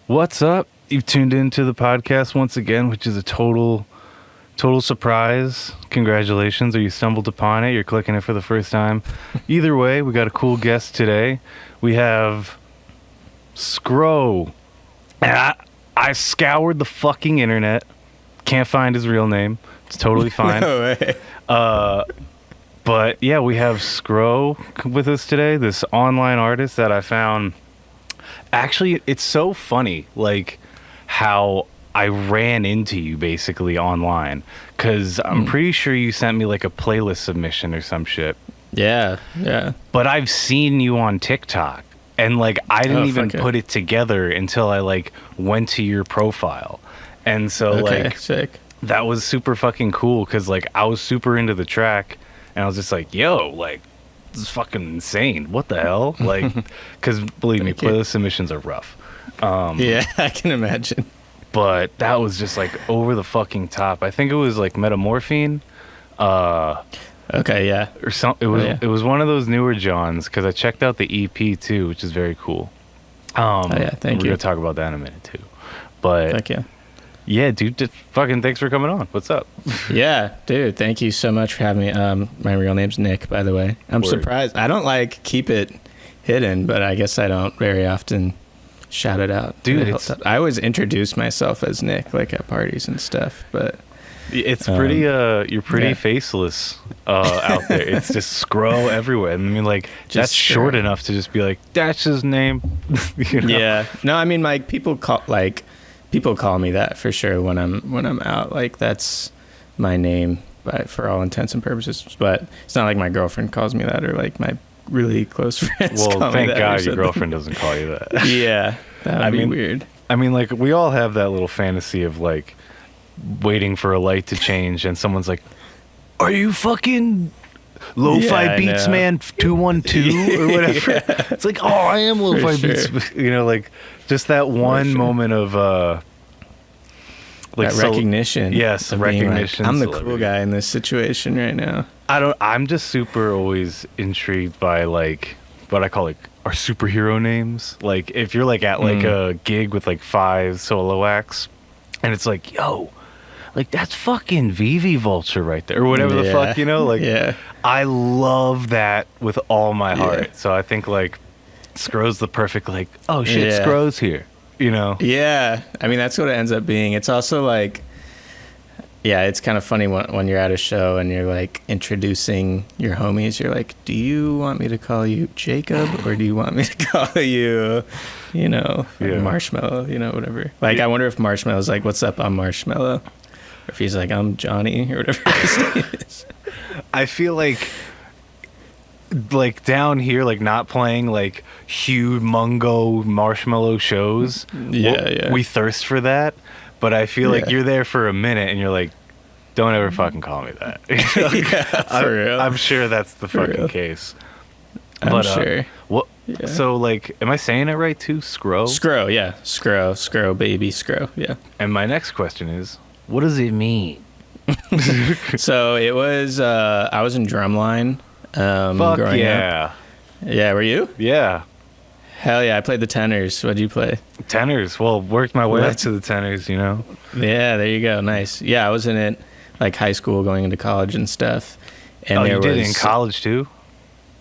What's up? You've tuned into the podcast once again, which is a total surprise. Congratulations, or you stumbled upon it. You're clicking it for the first time. Either way, we got a cool guest today. We have Scro. And I scoured the fucking internet. Can't find his real name. It's totally fine. No way. But yeah, we have Scro with us today, this online artist that I found. Actually, it's so funny, like, how I ran into you basically online, because I'm pretty sure you sent me like a playlist submission or some shit. Yeah. But I've seen you on TikTok, and like I didn't even put it together until I like went to your profile. And so like sick. That was super fucking cool, because like I was super into the track, and I was just like, yo, like, this is fucking insane. What the hell? Like, because believe me, playlist submissions are rough. Yeah, I can imagine. But that was just like over the fucking top. I think it was like Metamorphine. Okay, yeah. Or some. It was one of those newer Johns, because I checked out the EP too, which is very cool. Thank you. We're gonna talk about that in a minute too. But thank you. Yeah, dude, just fucking thanks for coming on. What's up? Yeah, dude, thank you so much for having me. My real name's Nick, by the way. I'm surprised. I don't like keep it hidden, but I guess I don't very often shout it out. Dude, I always introduce myself as Nick, like at parties and stuff, but it's pretty you're pretty faceless out there. It's just Scro everywhere. I mean, like, that's short enough to just be like, that's his name. You know? Yeah. No, I mean, like, people call me that for sure when I'm out. Like, that's my name for all intents and purposes. But it's not like my girlfriend calls me that, or like my really close friends call me that. Well, thank God your girlfriend doesn't call you that. Yeah, that would be weird. I mean, like, we all have that little fantasy of like waiting for a light to change, and someone's like, "Are you fucking Lo-Fi Beats Man 212 or whatever?" Yeah. It's like, oh, I am Lo-Fi Beats. You know, like, just that one moment of like that recognition. Yes, recognition. Like, I'm the cool guy in this situation right now. I'm just super always intrigued by like what I call like our superhero names. Like, if you're like at like a gig with like 5 solo acts, and it's like, yo, like, that's fucking Vivi Vulture right there, or whatever the fuck, you know? Like, I love that with all my heart. So I think like Scro's the perfect, like, oh shit, Scro's here, you know? Yeah, I mean, that's what it ends up being. It's also like, yeah, it's kind of funny when you're at a show and you're like introducing your homies. You're like, do you want me to call you Jacob, or do you want me to call you, you know, Marshmallow, you know, whatever. Like, I wonder if Marshmallow's like, what's up, I'm Marshmallow. Or if he's like, I'm Johnny, or whatever his name is. I feel like down here, like, not playing like huge mungo Marshmallow shows. We thirst for that. But I feel like you're there for a minute and you're like, don't ever fucking call me that. For real. I'm sure that's the fucking case. I'm sure. What? Yeah. So, like, am I saying it right too? Scro? Scro, yeah. Scro, baby, Scro, yeah. And my next question is, what does it mean? So it was, I was in drumline growing up. Yeah, were you? Yeah. Hell yeah, I played the tenors. What'd you play? Tenors. Well, worked my way up to the tenors, you know? Yeah, there you go. Nice. Yeah, I was in it, like, high school, going into college and stuff. And you did it in college, too?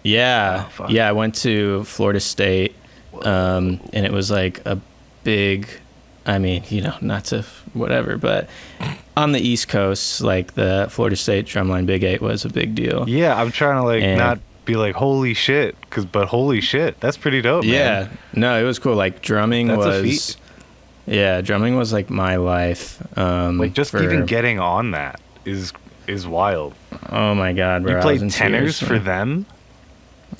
Yeah. I went to Florida State, and it was, like, a big, I mean, you know, not to whatever, but on the East Coast, like, the Florida State Drumline Big 8 was a big deal. Yeah, I'm trying to, like, not be like, holy shit, but holy shit, that's pretty dope, man. No, it was cool. Like, drumming was a feat. Yeah, drumming was like my life. Like, just even getting on that is wild. Oh my god, bro. You played tenors for them?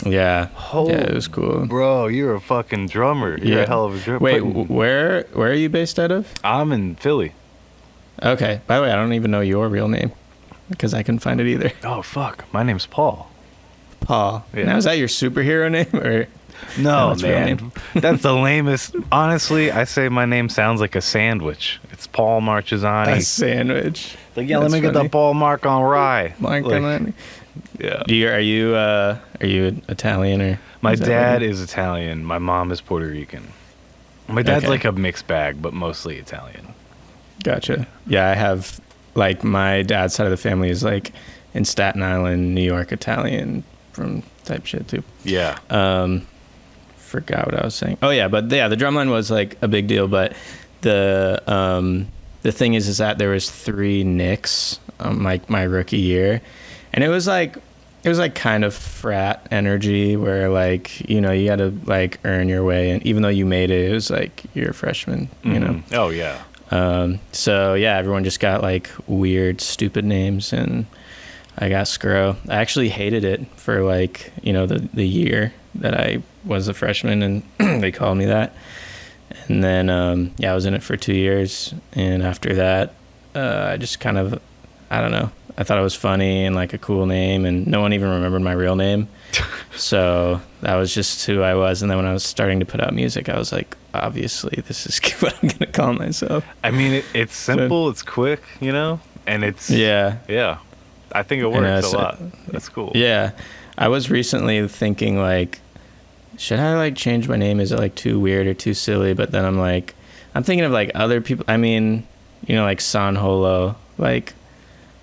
Yeah. It was cool. Bro, you're a fucking drummer. You're a hell of a drummer. Wait, where are you based out of? I'm in Philly. Okay. By the way, I don't even know your real name, because I couldn't find it either. Oh fuck, my name's Paul. Paul. Yeah. Now, is that your superhero name, or? No, man. That's the lamest. Honestly, I say my name sounds like a sandwich. It's Paul Marchesani. A sandwich. Like, yeah, let me get the Paul Mark on rye. Yeah. Are you Italian, or? My dad is Italian. My mom is Puerto Rican. My dad's Okay. like a mixed bag, but mostly Italian. Gotcha. Yeah, I have, like, my dad's side of the family is like in Staten Island, New York Italian from type shit too. Yeah. Forgot what I was saying. Oh yeah, but yeah, the drumline was like a big deal. But the thing is that there was 3 Nicks like my rookie year, and it was like kind of frat energy where, like, you know, you got to like earn your way, and even though you made it, it was like you're a freshman, you know. Oh yeah. So yeah, everyone just got like weird, stupid names, and I got Scro. I actually hated it for, like, you know, the year that I was a freshman, and they called me that. And then yeah, I was in it for 2 years, and after that, I just kind of, I don't know, I thought it was funny and like a cool name, and no one even remembered my real name. So that was just who I was. And then when I was starting to put out music, I was like, obviously this is what I'm gonna call myself. I mean, it's simple, it's quick, you know, and it's Yeah. I think it works a lot. That's cool. Yeah, I was recently thinking, like, should I like change my name? Is it like too weird or too silly? But then I'm thinking of like other people. I mean, you know, like San Holo, like,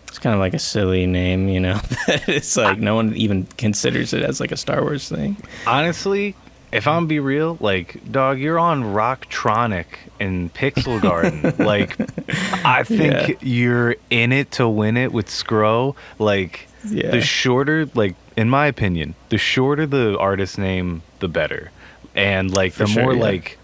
it's kind of like a silly name, you know. It's like no one even considers it as like a Star Wars thing. Honestly, if I'm gonna be real, like, dog, you're on Rocktronic in Pixel Garden. Like, I think you're in it to win it with Scro. Like, the shorter, like, in my opinion, the shorter the artist name, the better. And, like, the more, like,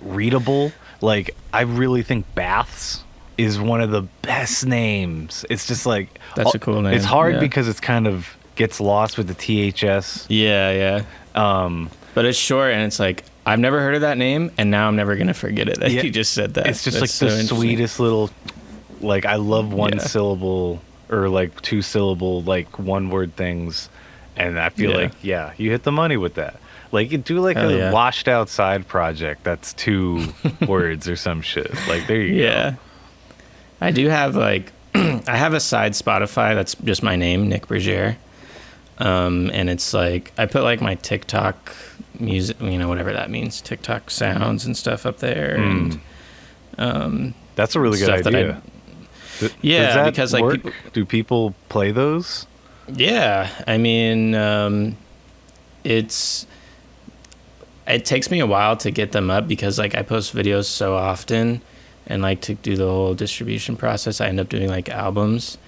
readable. Like, I really think Baths is one of the best names. It's just, like... That's a cool name. It's hard because it's kind of gets lost with the THS. Yeah. But it's short, and it's like, I've never heard of that name, and now I'm never going to forget it. You just said that. It's just like the sweetest little, like, I love one syllable or like 2 syllable, like, 1-word things. And I feel like, you hit the money with that. Like, you do like a washed outside project that's 2 words or some shit. Like, there you go. I do have, like, I have a side Spotify that's just my name, Nick Berger. And it's like, I put like my TikTok music, you know, whatever that means, TikTok sounds and stuff up there. And that's a really good idea. Does that because like work? Do people play those? Yeah, I mean, it takes me a while to get them up because, like, I post videos so often, and like to do the whole distribution process, I end up doing like albums.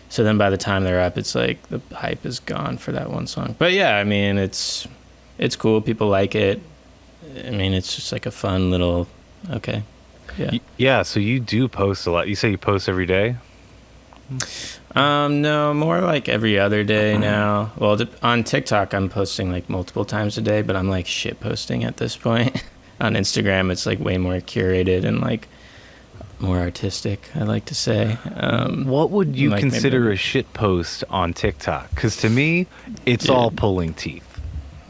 So then by the time they're up, it's like the hype is gone for that one song. But yeah, I mean, it's cool. People like it. I mean, it's just like a fun little, okay. Yeah. Yeah, so you do post a lot. You say you post every day? No, more like every other day now. Well, on TikTok, I'm posting like multiple times a day, but I'm like shit posting at this point. On Instagram, it's like way more curated and like more artistic, I like to say. What would you like consider a shit post on TikTok? Because to me, it's all pulling teeth.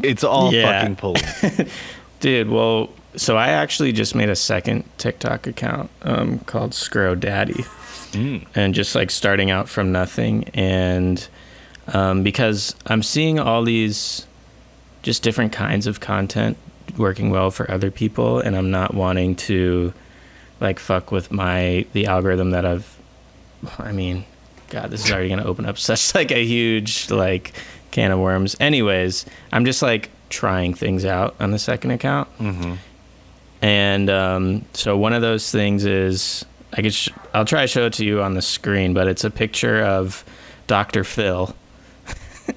It's all fucking pulling teeth. Dude, well, so I actually just made a second TikTok account called Scro Daddy. And just like starting out from nothing. And because I'm seeing all these just different kinds of content working well for other people, and I'm not wanting to like fuck with the algorithm that I mean, God, this is already going to open up such like a huge like can of worms. Anyways, I'm just like trying things out on the second account. And so one of those things is, I'll try to show it to you on the screen, but it's a picture of Dr. Phil,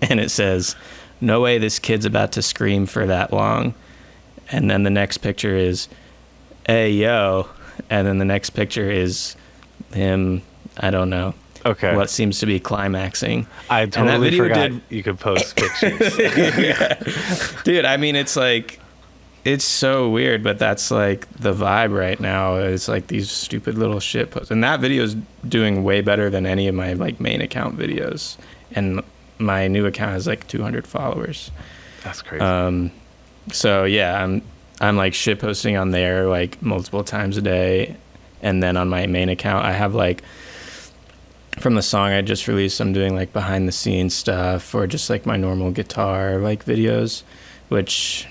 and it says, "No way this kid's about to scream for that long." And then the next picture is, "Hey, yo." And then the next picture is him, I don't know. Okay. What seems to be climaxing. I totally forgot you could post pictures. Dude, I mean, it's like, it's so weird, but that's like the vibe right now. It's like these stupid little shit posts. And that video is doing way better than any of my like main account videos. And my new account has like 200 followers. That's crazy. So yeah, I'm like shit posting on there like multiple times a day. And then on my main account, I have like, from the song I just released, I'm doing like behind the scenes stuff or just like my normal guitar like videos, which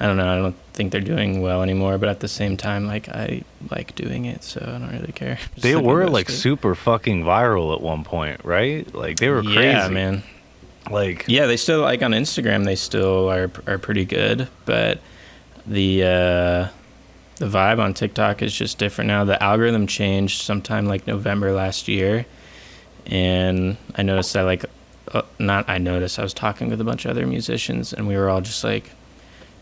I don't know. I don't think they're doing well anymore, but at the same time, like, I like doing it, so I don't really care. Just They let me were roast like it. super fucking viral at one point, right? Like they were crazy. Yeah, man. Like Yeah, they still, like, on Instagram, they still are pretty good, but the vibe on TikTok is just different now. The algorithm changed sometime like November last year, and I noticed that, like, not I noticed, I was talking with a bunch of other musicians, and we were all just like,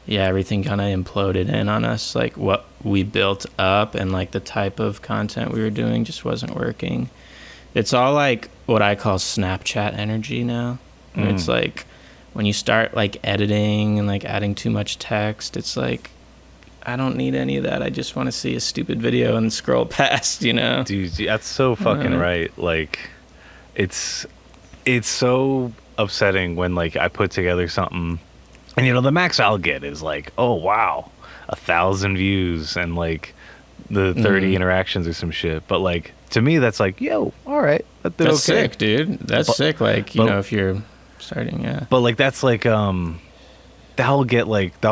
yeah, everything kind of imploded in on us. Like, what we built up and, like, the type of content we were doing just wasn't working. It's all, like, what I call Snapchat energy now. Where it's like, when you start, like, editing and, like, adding too much text, it's like, I don't need any of that. I just want to see a stupid video and scroll past, you know? dude, that's so fucking right. Like it's so upsetting when like I put together something and the max I'll get is like, oh wow, 1,000 views and like the 30 interactions or some shit. But like to me that's like, yo, all right, that did That's okay. sick, dude. That's sick. Like, you know, if you're starting, yeah. But like that's like that'll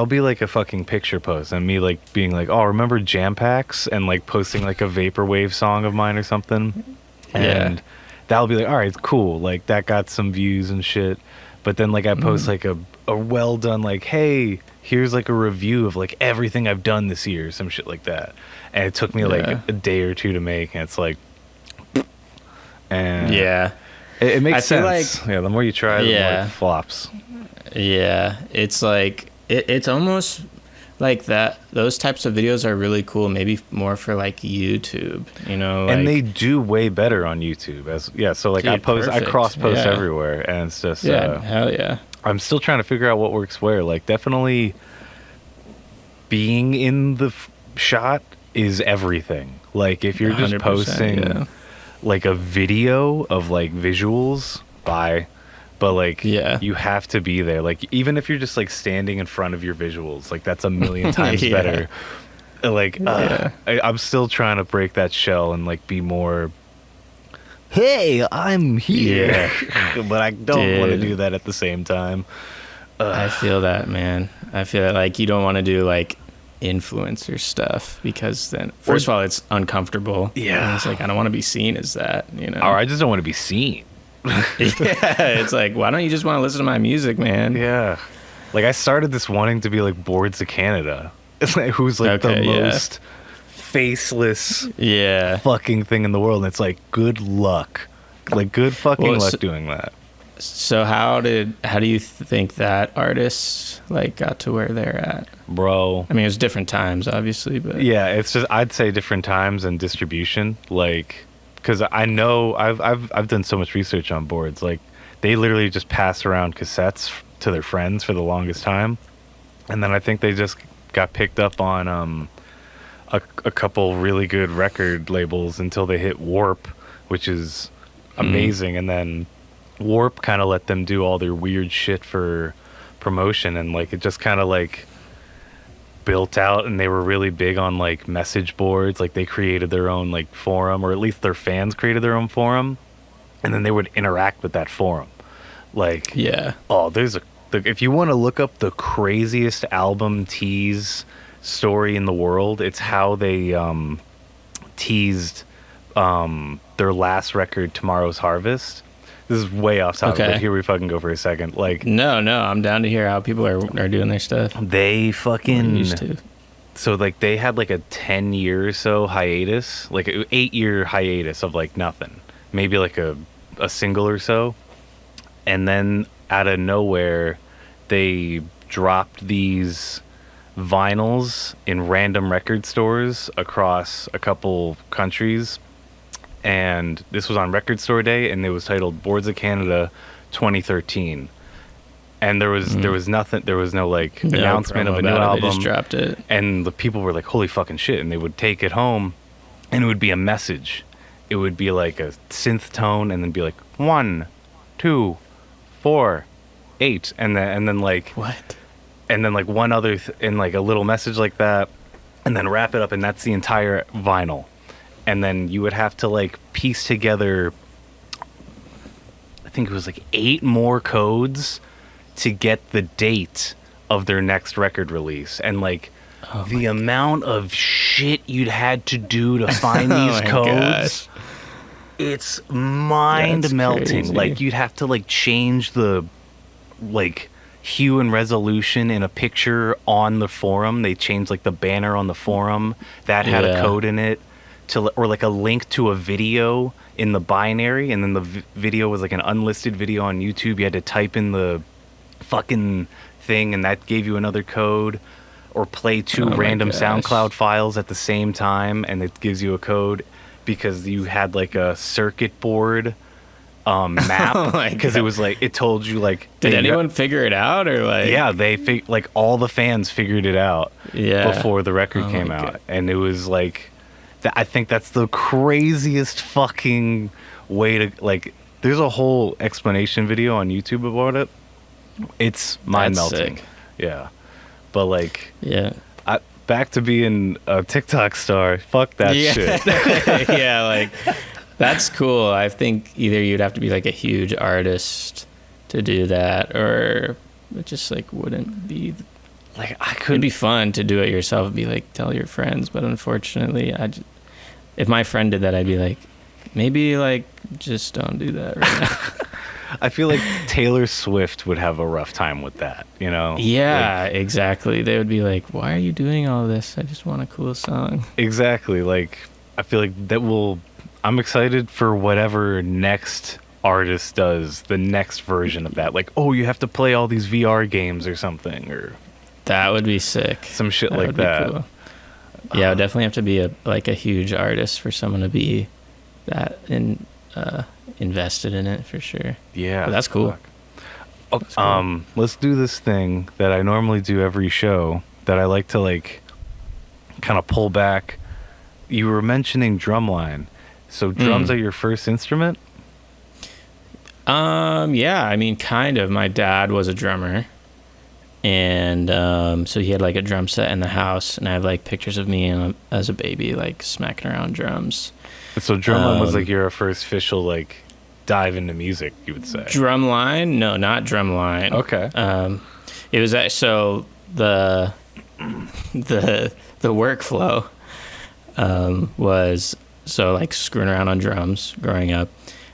be like a fucking picture post and me like being like, oh, remember jam packs, and like posting like a vaporwave song of mine or something. And that'll be like, all right, cool, like that got some views and shit. But then like I post like a well done, like, hey, here's like a review of like everything I've done this year, some shit like that. And it took me like a day or two to make, and it's like, and it makes I feel sense. like, Yeah, the more you try, the more it flops. Yeah, it's like it's almost like that. Those types of videos are really cool. Maybe more for like YouTube, you know. Like, and they do way better on YouTube. So like, dude, I cross post everywhere, and it's just hell yeah. I'm still trying to figure out what works where. Like definitely being in the shot is everything. Like if you're just posting like a video of like visuals, bye. But like, you have to be there. Like, even if you're just like standing in front of your visuals, like that's a million times better. Like, I'm still trying to break that shell and like be more, hey, I'm here. But I don't want to do that at the same time. I feel that, man. I feel that, like, you don't want to do like influencer stuff because then, first of all, it's uncomfortable. Yeah. And it's like, I don't want to be seen as that, you know? Or I just don't want to be seen. It's like, why don't you just want to listen to my music, man? Yeah. Like I started this wanting to be like Boards of Canada. It's like, who's like the most faceless fucking thing in the world. And it's like, good luck. Like good fucking luck doing that. So how do you think that artists like got to where they're at? Bro. I mean, it was different times, obviously, but yeah, it's just, I'd say different times and distribution. Like, because I know I've done so much research on Boards. Like, they literally just pass around cassettes to their friends for the longest time, and then I think they just got picked up on a couple really good record labels until they hit Warp, which is amazing, and then Warp kind of let them do all their weird shit for promotion, and like it just kind of like built out, and they were really big on like message boards. Like they created their own like forum, or at least their fans created their own forum, and then they would interact with that forum. Like, oh, if you want to look up the craziest album tease story in the world, it's how they teased their last record, Tomorrow's Harvest. This is way off topic, but here we fucking go for a second. Like, no, I'm down to hear how people are doing their stuff. They fucking used to. So like they had like a 10-year or so hiatus, like an 8-year hiatus of like nothing, maybe like a single or so, and then out of nowhere, they dropped these vinyls in random record stores across a couple countries. And this was on Record Store Day, and it was titled Boards of Canada 2013. And there was nothing, there was no like announcement of a new album. They just dropped it. And the people were like, holy fucking shit. And they would take it home, and it would be a message. It would be like a synth tone, and then be like 1, 2, 4, 8, and then like what? And then like one other and like a little message like that, and then wrap it up, and that's the entire vinyl. And then you would have to like piece together, I think it was like 8 more codes to get the date of their next record release, and like the amount of shit you'd had to do to find these codes. It's mind melting. Like you'd have to like change the like hue and resolution in a picture on the forum. They changed like the banner on the forum that had a code in it or like a link to a video in the binary, and then the video was like an unlisted video on YouTube. You had to type in the fucking thing, and that gave you another code, or play two random SoundCloud files at the same time, and it gives you a code, because you had like a circuit board map, because it was like, it told you like, did anyone figure it out, or like? Yeah, like all the fans figured it out before the record came out. And it was like, I think that's the craziest fucking way to, like, there's a whole explanation video on YouTube about it. It's mind melting. Yeah. But like, back to being a TikTok star. Fuck that shit. Yeah, like, that's cool. I think either you'd have to be like a huge artist to do that, or it just like wouldn't be like, it'd be fun to do it yourself and be like, tell your friends, but unfortunately if my friend did that, I'd be like, maybe like just don't do that right now. I feel like Taylor Swift would have a rough time with that, you know? Yeah, like, exactly. They would be like, why are you doing all this? I just want a cool song. Exactly. Like, I feel like I'm excited for whatever next artist does, the next version of that. Like, oh, you have to play all these VR games or something, or that would be sick. Some shit like that. Cool. Yeah, it would definitely have to be a huge artist for someone to be that invested in it, for sure. Yeah, but that's cool. That's cool. Let's do this thing that I normally do every show, that I like to like kind of pull back. You were mentioning drumline, so drums are your first instrument? Yeah, I mean, kind of. My dad was a drummer, and so he had like a drum set in the house, and I have like pictures of me as a baby like smacking around drums. So drumline was like your first official like dive into music, you would say? Drumline? No, not drumline. Okay. It was so the workflow was, so like screwing around on drums growing up.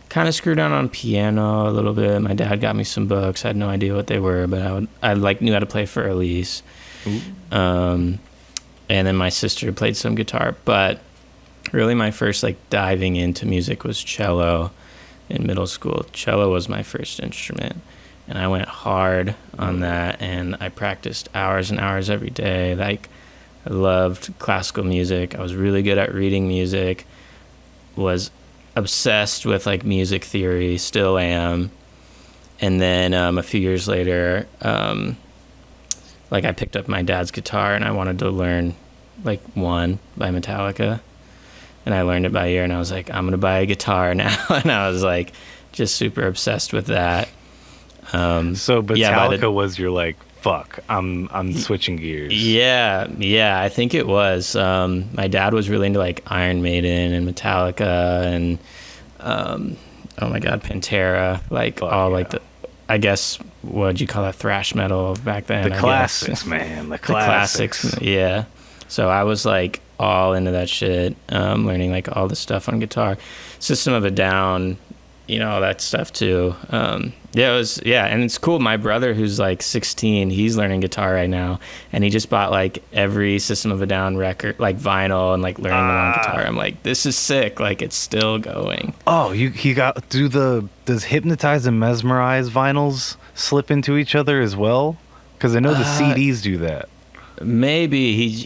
Kind of screwed around on piano a little bit. My dad got me some books. I had no idea what they were, but I like knew how to play for Elise. And then my sister played some guitar, but really my first like diving into music was cello in middle school. Cello was my first instrument, and I went hard on that, and I practiced hours and hours every day. Like, I loved classical music. I was really good at reading music, was obsessed with like music theory, still am. And then a few years later, like I picked up my dad's guitar, and I wanted to learn like One by Metallica, and I learned it by ear, and I was like, I'm gonna buy a guitar now. And I was like just super obsessed with that. So Metallica was your like, fuck, I'm switching gears. Yeah, I think it was. My dad was really into like Iron Maiden and Metallica and oh my god, Pantera, like like the, I guess, what'd you call that, thrash metal back then? The classics, man. The classics. Yeah. So I was like all into that shit, learning like all the stuff on guitar. System of a Down, all that stuff too. And it's cool. My brother, who's like 16, he's learning guitar right now, and he just bought like every System of a Down record, like vinyl, and like learning them on guitar. I'm like, this is sick. Like, it's still going. Oh, does Hypnotize and Mesmerize vinyls slip into each other as well? Because I know the CDs do that. Maybe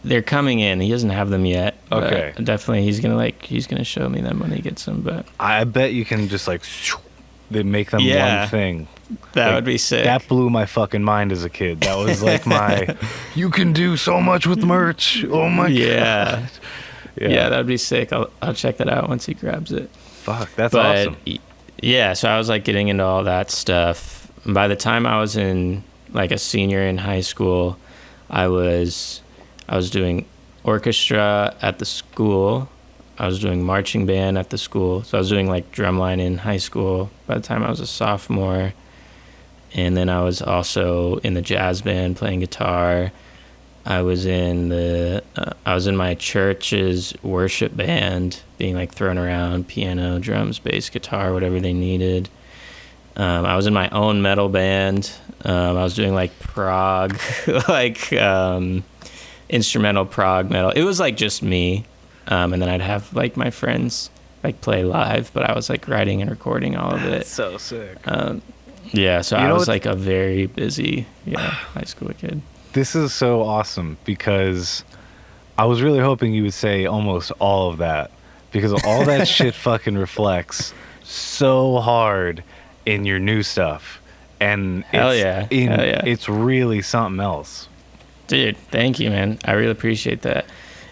they're coming in. He doesn't have them yet. Okay. Definitely, he's gonna show me them when he gets them. But I bet you can just like they make them one thing. That would be sick. That blew my fucking mind as a kid. That was like my, you can do so much with merch. Oh my god. Yeah, that'd be sick. I'll check that out once he grabs it. Fuck, that's awesome. Yeah, so I was like getting into all that stuff. By the time I was in like a senior in high school, I was doing orchestra at the school. I was doing marching band at the school. So I was doing like drumline in high school by the time I was a sophomore. And then I was also in the jazz band playing guitar. I was in my church's worship band, being like thrown around piano, drums, bass, guitar, whatever they needed. I was in my own metal band. I was doing like prog, like instrumental prog metal. It was like just me. And then I'd have like my friends like play live, but I was like writing and recording all of it. That's so sick. Yeah, so I was like a very busy high school kid. This is so awesome because I was really hoping you would say almost all of that, because all that shit fucking reflects so hard in your new stuff. And it's really something else. Dude, thank you, man. I really appreciate that.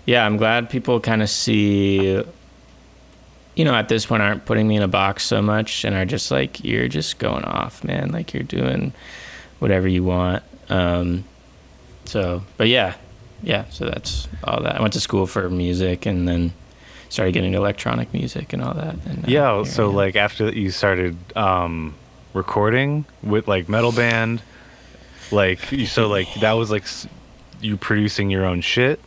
Yeah, I'm glad people kind of see, at this point aren't putting me in a box so much and are just like, you're just going off, man. Like you're doing whatever you want. So that's all that. I went to school for music and then started getting into electronic music and all that. And so like after you started recording with like metal band, that was like you producing your own shit?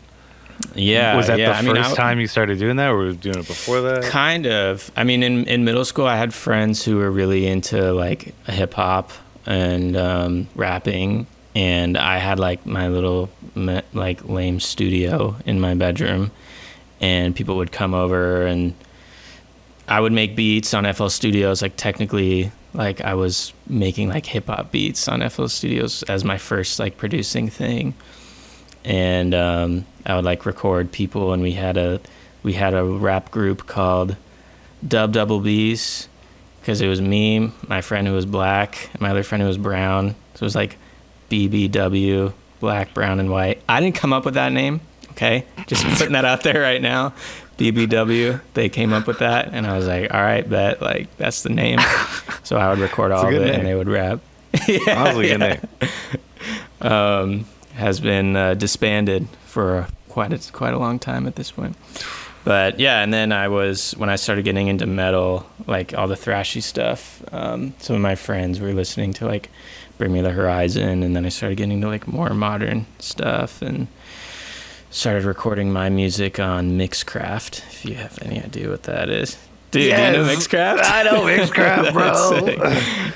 Yeah. Was that the first time you started doing that, or were you doing it before that? Kind of. I mean, in middle school, I had friends who were really into like hip hop and rapping. And I had like my little like lame studio in my bedroom, and people would come over and I would make beats on FL Studios. Like technically, like I was making like hip hop beats on FL Studios as my first like producing thing. And I would like record people, and we had a rap group called Dub Double B's, because it was me, my friend who was black, and my other friend who was brown. So it was like BBW, black, brown, and white. I didn't come up with that name, okay? Just putting that out there right now. BBW, they came up with that, and I was like, all right, bet, like, that's the name. So I would record all of it, and they would rap. Honestly, good name. Has been disbanded for quite a long time at this point. But yeah, and then when I started getting into metal, like all the thrashy stuff, some of my friends were listening to like Bring Me the Horizon, and then I started getting into like more modern stuff and started recording my music on Mixcraft, if you have any idea what that is. Dude, yes. Do you know Mixcraft? I know Mixcraft, bro.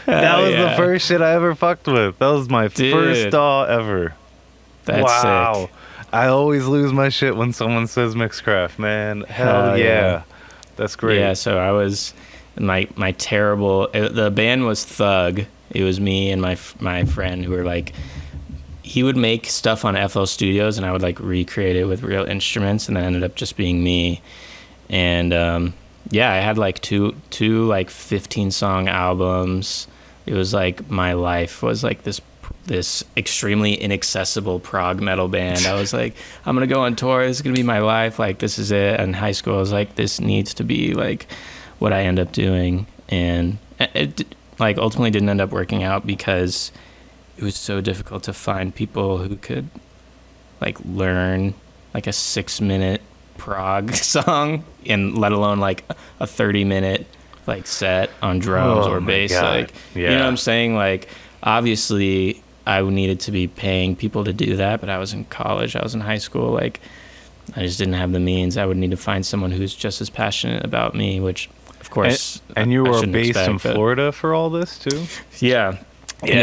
That was the first shit I ever fucked with. That was my first DAW ever. That's sick. I always lose my shit when someone says Mixcraft, man. Hell yeah. That's great. Yeah, so I was my terrible the band was Thug. It was me and my friend who were like, he would make stuff on FL Studios and I would like recreate it with real instruments, and that ended up just being me. And I had like two like 15 song albums. It was like my life was like this extremely inaccessible prog metal band. I was like, I'm gonna go on tour, this is gonna be my life, like this is it. And in high school I was like, this needs to be like what I end up doing. And it like ultimately didn't end up working out because it was so difficult to find people who could like learn like a 6-minute prog song, and let alone like a 30-minute like set on drums or bass. Like, you know what I'm saying? Like obviously I needed to be paying people to do that, but I was in college, I was in high school, like I just didn't have the means. I would need to find someone who's just as passionate about me, which of course. And you were based in Florida for all this too? Yeah.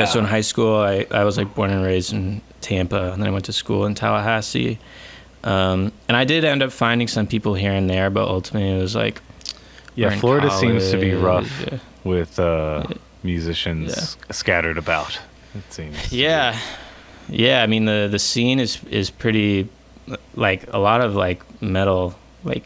So in high school I was like born and raised in Tampa, and then I went to school in Tallahassee. And I did end up finding some people here and there, but ultimately it was like, Florida seems to be rough with musicians scattered about, it seems. Yeah. I mean the scene is pretty, like a lot of like metal like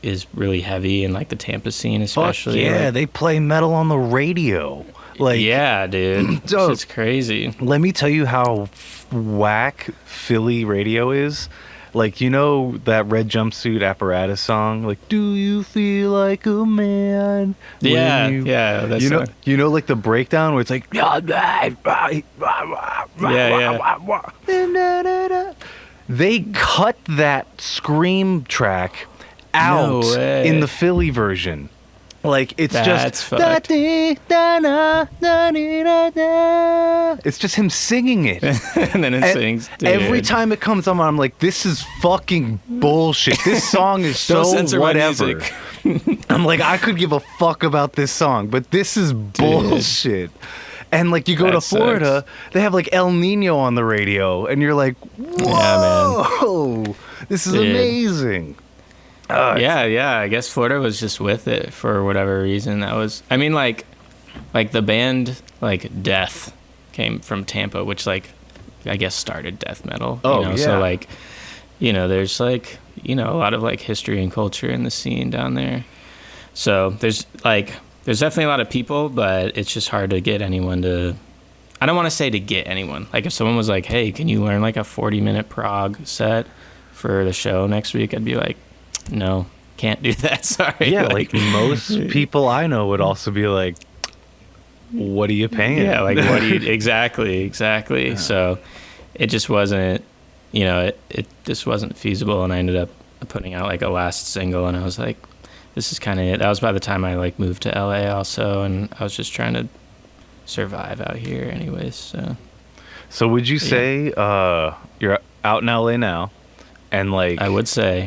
is really heavy in like the Tampa scene especially. Fuck yeah, they play metal on the radio. Like, yeah, dude, it's crazy. Let me tell you how whack Philly radio is. Like, you know that Red Jumpsuit Apparatus song? Like, do you feel like a man? Yeah. That's you know, like the breakdown where it's like, they cut that scream track out in the Philly version. Like it's That's just fucked. it's just him singing it. And then it sings. Dude. Every time it comes on, I'm like, this is fucking bullshit. This song is Don't so censor my whatever. music. I'm like, I could give a fuck about this song, but this is bullshit. And like you go That to Florida, they have like El Nino on the radio, and you're like, whoa, this is Dude. amazing. Yeah. I guess Florida was just with it for whatever reason. That was, I mean, like the band, like Death, came from Tampa, which like I guess started death metal. Oh, you know? yeah. So like, you know, there's like, you know, a lot of like history and culture in the scene down there. So there's definitely a lot of people, but it's just hard to get anyone to. I don't want to say to get anyone. Like if someone was like, "Hey, can you learn like a 40-minute prog set for the show next week?" I'd be like, no, can't do that. Sorry. Yeah, like most people I know would also be like, what are you paying? Yeah, like what do you exactly. Yeah. So it just wasn't, you know, it just wasn't feasible, and I ended up putting out like a last single, and I was like, this is kind of it. That was by the time I like moved to LA also, and I was just trying to survive out here anyways. So would you say you're out in LA now? And like I would say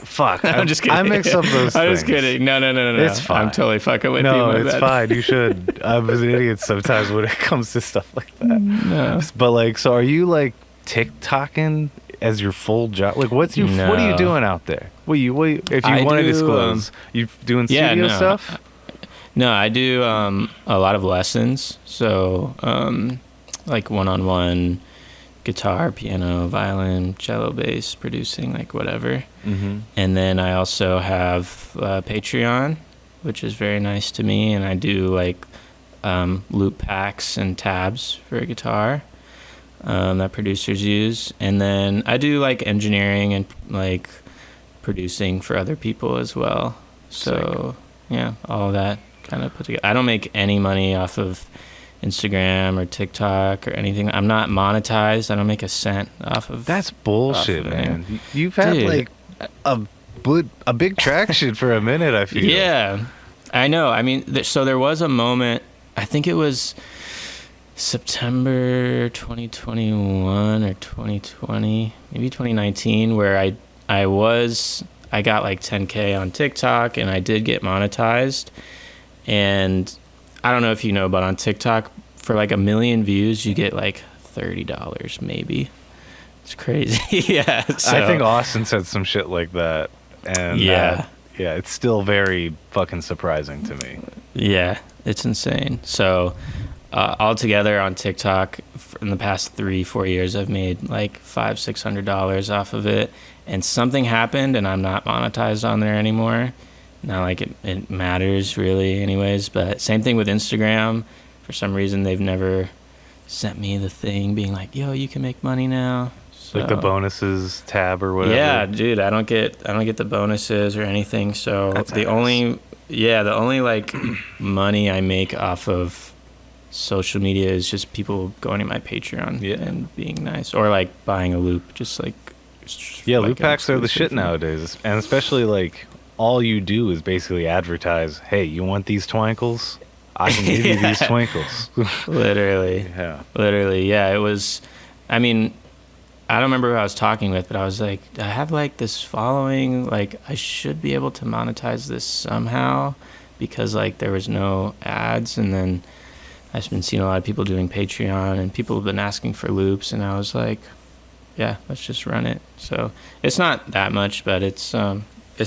fuck. I'm just kidding. I mix up those I'm things. just kidding. No. It's fine. I'm totally fucking with you. No, my it's bad. fine. You should. I'm an idiot sometimes when it comes to stuff like that. No. But like, so are you like TikToking as your full job? Like, what are you doing out there? If you want to disclose, you doing studio stuff? No, I do a lot of lessons. So like one-on-one guitar, piano, violin, cello, bass, producing, like whatever. Mm-hmm. And then I also have Patreon, which is very nice to me, and I do like loop packs and tabs for a guitar that producers use. And then I do like engineering and like producing for other people as well. So yeah, all of that kind of put together. I don't make any money off of Instagram or TikTok or anything. I'm not monetized. I don't make a cent off of. That's bullshit, of man. You've had like a big traction for a minute, I feel. Yeah, I know. I mean, so there was a moment, I think it was September 2021 or 2020, maybe 2019, where I got like 10K on TikTok, and I did get monetized. And I don't know if you know, but on TikTok, for like 1 million views, you get like $30 maybe. It's crazy. Yeah. So, I think Austin said some shit like that. And yeah. It's still very fucking surprising to me. Yeah, it's insane. So altogether on TikTok, in the past 3-4 years, I've made like $500-$600 off of it. And something happened, and I'm not monetized on there anymore. Not like it matters really anyways, but same thing with Instagram. For some reason, they've never sent me the thing being like, yo, you can make money now. So, like the bonuses tab or whatever. Yeah, dude, I don't get the bonuses or anything. So the only like money I make off of social media is just people going to my Patreon and being nice, or like buying a loop, just like loop packs are the shit nowadays, and especially like all you do is basically advertise, hey, you want these twinkles? I can give you these twinkles. Literally, yeah. It was, I mean, I don't remember who I was talking with, but I was like, I have like this following, like I should be able to monetize this somehow, because like there was no ads. And then I've been seeing a lot of people doing Patreon, and people have been asking for loops, and I was like, yeah, let's just run it. So it's not that much, but it's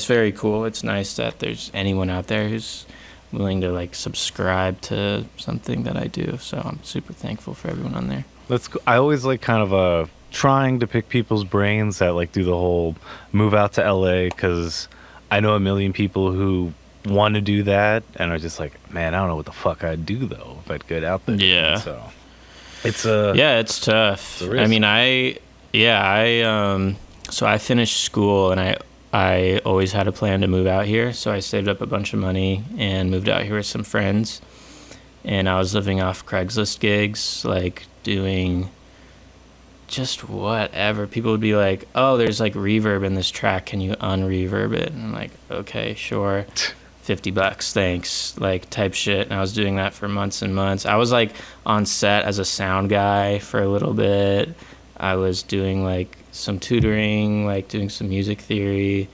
very cool. It's nice that there's anyone out there who's willing to like subscribe to something that I do. So I'm super thankful for everyone on there. That's cool. I always like kind of trying to pick people's brains that like do the whole move out to LA, because I know 1 million people who want to do that and are just like, man, I don't know what the fuck I'd do though if I'd get out there. Yeah. So it's it's tough. I mean, so I finished school, and I always had a plan to move out here, so I saved up a bunch of money and moved out here with some friends. And I was living off Craigslist gigs, like doing just whatever. People would be like, oh, there's like reverb in this track, can you unreverb it? And I'm like, okay, sure. $50, thanks, like type shit. And I was doing that for months and months. I was like on set as a sound guy for a little bit. I was doing like some tutoring, like doing some music theory.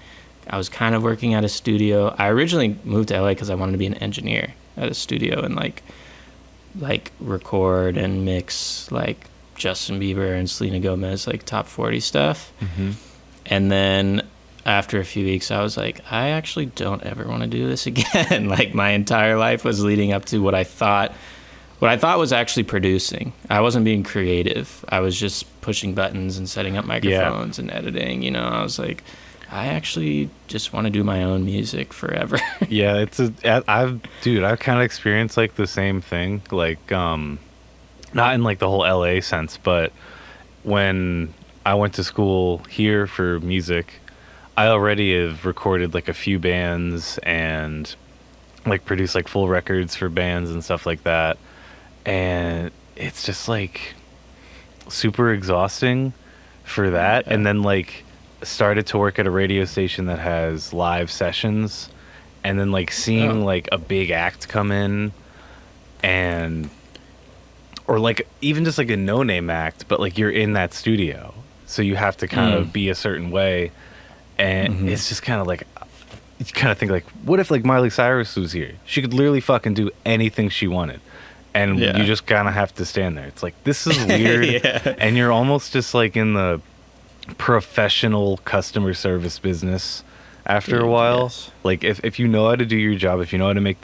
I was kind of working at a studio. I originally moved to LA because I wanted to be an engineer at a studio and like record and mix like Justin Bieber and Selena Gomez, like top 40 stuff. Mm-hmm. And then after a few weeks, I was like, I actually don't ever want to do this again. Like my entire life was leading up to what I thought was actually producing. I wasn't being creative. I was just pushing buttons and setting up microphones and editing. You know, I was like, I actually just want to do my own music forever. Yeah, I've kind of experienced like the same thing. Like, not in like the whole LA sense, but when I went to school here for music, I already have recorded like a few bands and like produced like full records for bands and stuff like that. And it's just like super exhausting for that. Yeah. And then like started to work at a radio station that has live sessions, and then like seeing like a big act come in, and or like even just like a no-name act, but like you're in that studio, so you have to kind of be a certain way. And it's just kind of like, you kind of think like, what if like Miley Cyrus was here? She could literally fucking do anything she wanted, and you just kind of have to stand there. It's like, this is weird. And you're almost just like in the professional customer service business after a while. Yes. Like if you know how to do your job, if you know how to make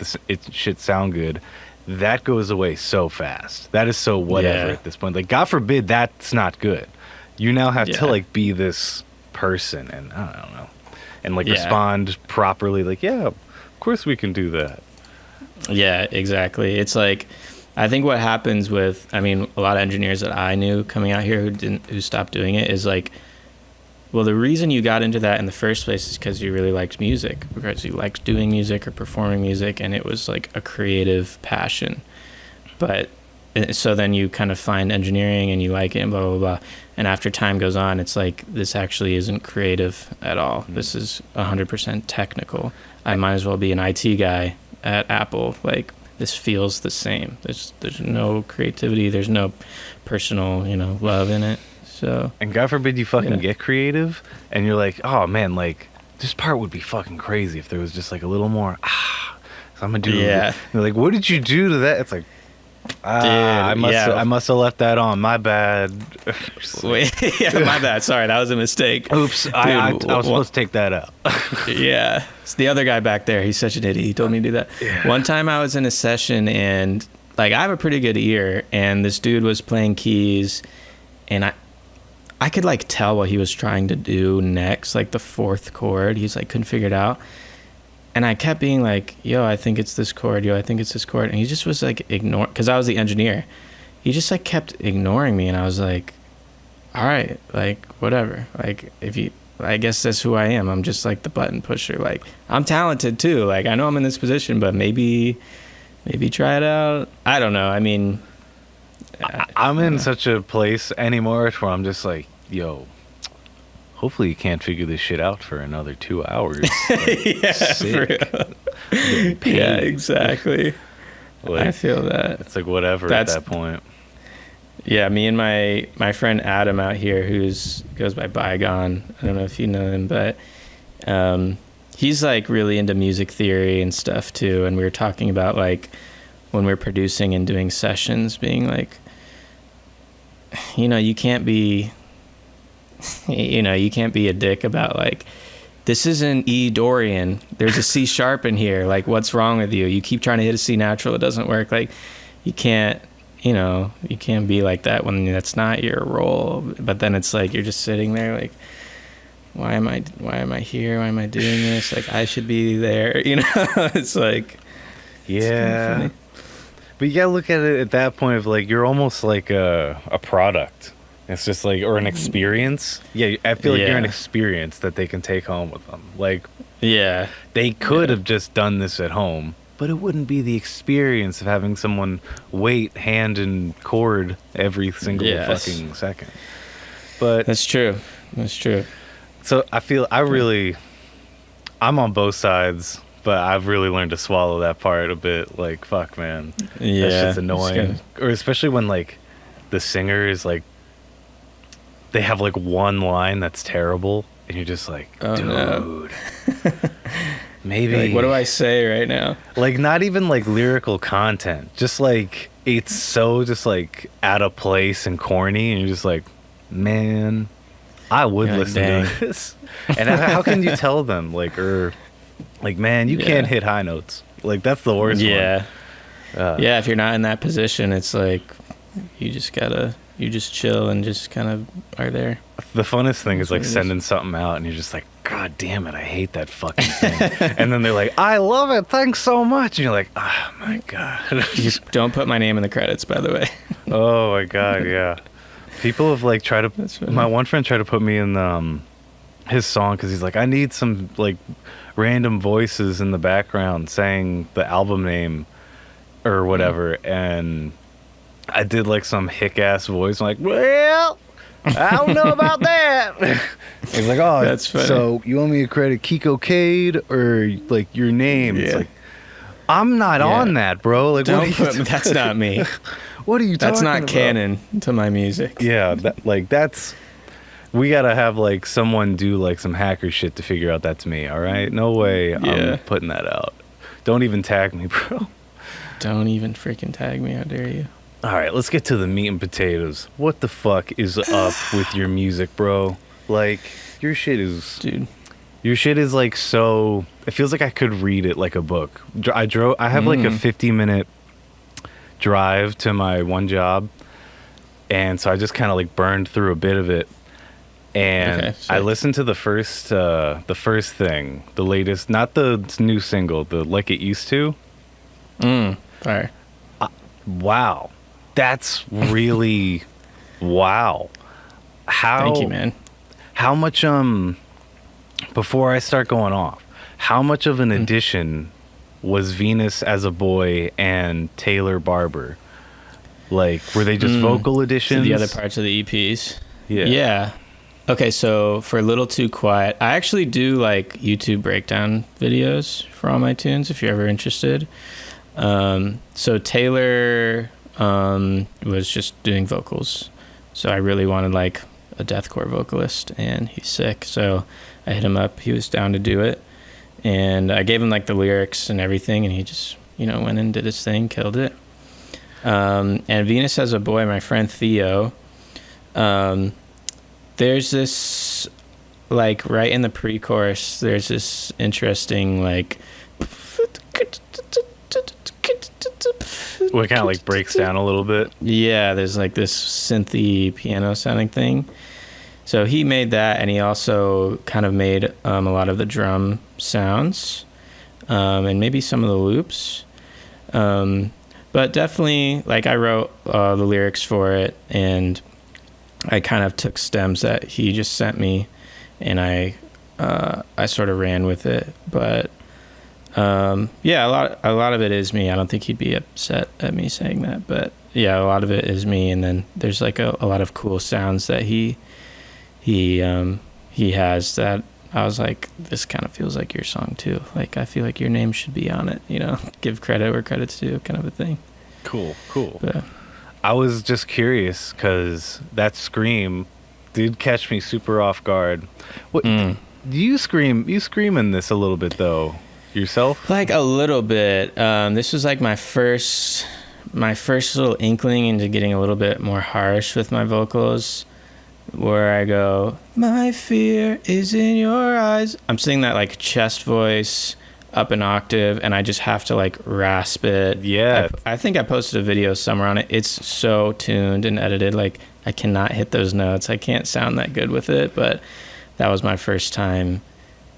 shit sound good, that goes away so fast. That is so whatever at this point. Like, God forbid that's not good. You now have to like be this person, and I don't know, and like respond properly. Like, yeah, of course we can do that. Yeah, exactly. It's like, I think what happens with, I mean, a lot of engineers that I knew coming out here who stopped doing it is like, well, the reason you got into that in the first place is because you really liked music, because you liked doing music or performing music, and it was like a creative passion. But so then you kind of find engineering and you like it and blah, blah, blah. And after time goes on, it's like, this actually isn't creative at all. This is 100% technical. I might as well be an IT guy at Apple. Like, this feels the same. There's no creativity. There's no personal, love in it. So, and God forbid you fucking get creative, and you're like, oh man, like this part would be fucking crazy if there was just like a little more. So I'm gonna do. Yeah. You're like, what did you do to that? It's like, I must have left that on. My bad. Wait, my bad. Sorry, that was a mistake. Oops, dude, I was supposed to take that out. Yeah, it's the other guy back there. He's such an idiot. He told me to do that. Yeah. One time I was in a session, and like, I have a pretty good ear, and this dude was playing keys, and I could like tell what he was trying to do next, like the fourth chord. He's like, couldn't figure it out. And I kept being like, yo, I think it's this chord. Yo, I think it's this chord. And he just was like, because I was the engineer. He just like kept ignoring me. And I was like, all right, like, whatever. Like, I guess that's who I am. I'm just like the button pusher. Like, I'm talented too. Like, I know I'm in this position, but maybe try it out. I don't know. I mean, I'm in such a place anymore where I'm just like, yo, hopefully you can't figure this shit out for another 2 hours. Like, yeah, sick. Yeah, exactly. Like, I feel that. It's like whatever at that point. Yeah, me and my friend Adam out here, goes by Bygone. I don't know if you know him, but he's like really into music theory and stuff too. And we were talking about like when we're producing and doing sessions, being like, you can't be a dick about like, this isn't E Dorian. There's a C sharp in here. Like, what's wrong with you? You keep trying to hit a C natural. It doesn't work. Like, you can't be like that when that's not your role. But then it's like, you're just sitting there like, why am I here? Why am I doing this? Like, I should be there. It's like, yeah. But you gotta look at it at that point of like, you're almost like a product. It's just like, or an experience. Yeah, I feel like you're an experience that they can take home with them. Like, yeah, they could have just done this at home, but it wouldn't be the experience of having someone wait, hand, and chord every single fucking second. But that's true. That's true. So I feel I'm on both sides but I've really learned to swallow that part a bit. Like, fuck, man. Yeah. That's just annoying. Or especially when, like, the singer is, like, they have, like, one line that's terrible, and you're just like, Oh, dude. no. Maybe. Like, what do I say right now? Like, not even, like, lyrical content. Just, like, it's so just, like, out of place and corny, and you're just like, man, I would You're like, listen dang. to this. And how can you tell them, like, man, you can't hit high notes. Like, that's the worst one. Yeah. Yeah, if you're not in that position, it's like you just chill and just kind of are there. The funnest thing is, like, what it is. sending something out, and you're just like, God damn it, I hate that fucking thing. And then they're like, I love it, thanks so much. And you're like, oh, my God. You don't put my name in the credits, by the way. Oh, my God, yeah. People have, like, tried to... That's funny. My one friend tried to put me in his song because he's like, I need some, like, random voices in the background saying the album name or whatever. And I did, like, some hick-ass voice. I'm like, well, I don't know about that. He's like, oh, That's funny. So you want me to credit Kiko Cade or, like, your name? It's Yeah. like, I'm not on that, bro. Like, Don't what are you put, that's not me. What are you talking That's about? not canon to my music. Yeah, that's... We gotta have, like, someone do, like, some hacker shit to figure out that's me, all right? No way I'm Yeah. putting that out. Don't even tag me, bro. Don't even freaking tag me, how dare you. All right, let's get to the meat and potatoes. What the fuck is up with your music, bro? Like, your shit is... Dude. Your shit is, like, so... It feels like I could read it like a book. I have, like, a 50-minute drive to my one job, and so I just kind of, like, burned through a bit of it. And Okay, sick. I listened to the first thing, the latest, not the new single, the Like It Used To. Fire. Wow, that's really wow. How? Thank you, man. How much? Before I start going off, how much of an addition was Venus as a Boy and Taylor Barber? Like, were they just vocal To additions? the other parts of the EPs. Yeah. Yeah. Okay, so for A Little Too Quiet, I actually do like YouTube breakdown videos for all my tunes if you're ever interested. So Taylor was just doing vocals. So I really wanted like a deathcore vocalist, and he's sick. So I hit him up. He was down to do it. And I gave him like the lyrics and everything, and he just, went and did his thing, killed it. And Venus as a Boy, my friend Theo, there's this, like, right in the pre-chorus, there's this interesting, like... What kind of, like, breaks down a little bit? Yeah, there's, like, this synthy piano-sounding thing. So he made that, and he also kind of made a lot of the drum sounds, and maybe some of the loops. But definitely, like, I wrote the lyrics for it, and... I kind of took stems that he just sent me, and I sort of ran with it. But yeah, a lot of it is me. I don't think he'd be upset at me saying that, but yeah, a lot of it is me. And then there's like a lot of cool sounds that he has that I was like, this kind of feels like your song too. Like, I feel like your name should be on it. Give credit where credit's due, kind of a thing. Cool. But, I was just curious because that scream did catch me super off guard. What do you scream? You scream in this a little bit though yourself? like a little bit. This was like my first little inkling into getting a little bit more harsh with my vocals, where I go, my fear is in your eyes. I'm singing that like chest voice up an octave, and I just have to like rasp it. Yeah. I think I posted a video somewhere on it. It's so tuned and edited. Like, I cannot hit those notes. I can't sound that good with it, but that was my first time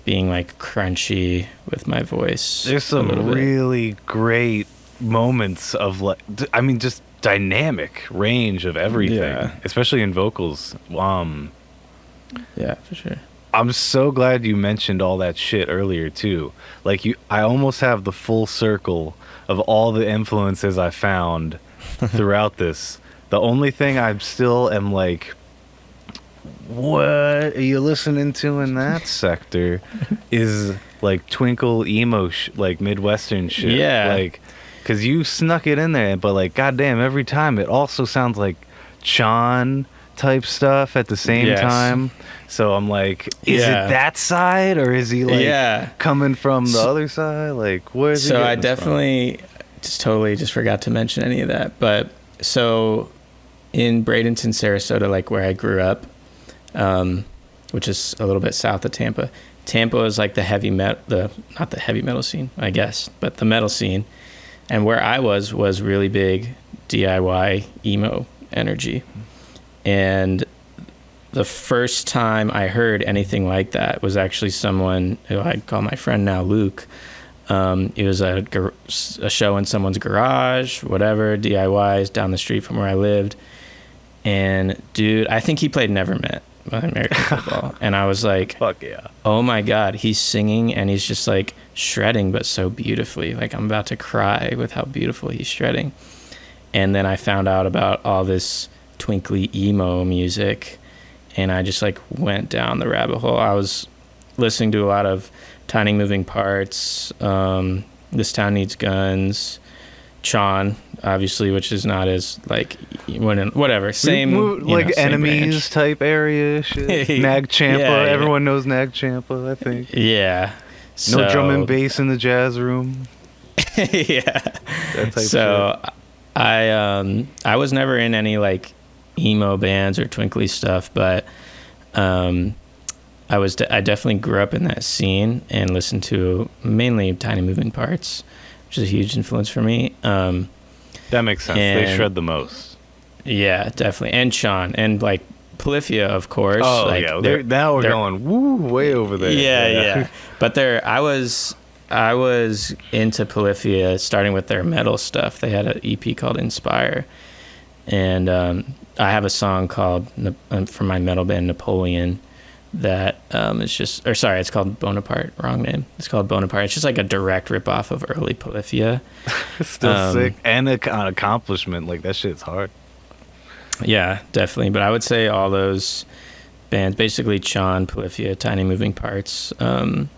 being like crunchy with my voice. There's some really great moments of like, I mean, just dynamic range of everything, especially in vocals. Yeah, for sure. I'm so glad you mentioned all that shit earlier too. Like, I almost have the full circle of all the influences I found throughout this. The only thing I still am like what are you listening to in that sector is like twinkle emo like Midwestern shit. Yeah. Like, cause you snuck it in there, but like, goddamn, every time it also sounds like Sean type stuff at the same Yes. time. So I'm like, is it that side or is he like coming from the other side? Like, where's he? So I getting this definitely just forgot to mention any of that. But so in Bradenton, Sarasota, like where I grew up, which is a little bit south of Tampa. Tampa is like the not the heavy metal scene, I guess, but the metal scene. And where I was really big DIY emo energy. And the first time I heard anything like that was actually someone who I'd call my friend now, Luke. It was a show in someone's garage, whatever, DIYs down the street from where I lived. And dude, I think he played Nevermind by American Football. And I was like, fuck yeah. Oh my God, he's singing and he's just like shredding, but so beautifully. Like I'm about to cry with how beautiful he's shredding. And then I found out about all this twinkly emo music, and I just like went down the rabbit hole. I was listening to a lot of Tiny Moving Parts, This Town Needs Guns, Sean, obviously, which is not as like whatever, same like same Enemies branch. type area shit. Nag Champa, Yeah. everyone knows Nag Champa, I think. Yeah. No drum and bass in the jazz room. Yeah. That type So shit. I was never in any like emo bands or twinkly stuff, but I definitely grew up in that scene and listened to mainly Tiny Moving Parts, which is a huge influence for me. That makes sense. They shred the most. Yeah, definitely. And Sean and like Polyphia, of course. Oh like, yeah, now we're going way over there. Yeah. But I was into Polyphia starting with their metal stuff. They had an EP called Inspire, and I have a song called from my metal band Napoleon that it's called Bonaparte. Wrong name. It's called Bonaparte. It's just like a direct ripoff of early Polyphia. Still sick and an accomplishment. Like that shit's hard. Yeah, definitely. But I would say all those bands, basically Sean, Polyphia, Tiny Moving Parts. Like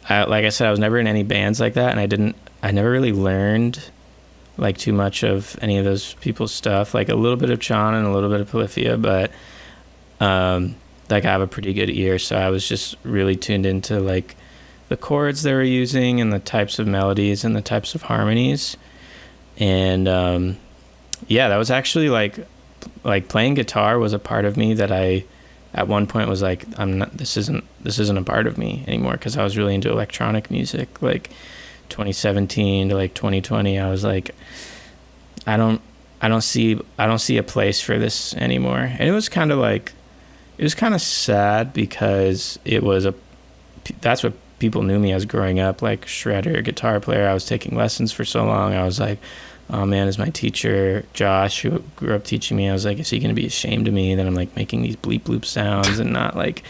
I said, I was never in any bands like that, and I never really learned like too much of any of those people's stuff. Like a little bit of Sean and a little bit of Polyphia, but like I have a pretty good ear, so I was just really tuned into like the chords they were using and the types of melodies and the types of harmonies. And that was actually like playing guitar was a part of me that I at one point was like, this isn't a part of me anymore, because I was really into electronic music. Like 2017 to like 2020, I was like, I don't see a place for this anymore. And it was kind of sad, because that's what people knew me as growing up, like shredder, guitar player. I was taking lessons for so long. I was like, oh man, is my teacher Josh, who grew up teaching me, I was like, is he gonna be ashamed of me that I'm like making these bleep bloop sounds and not like,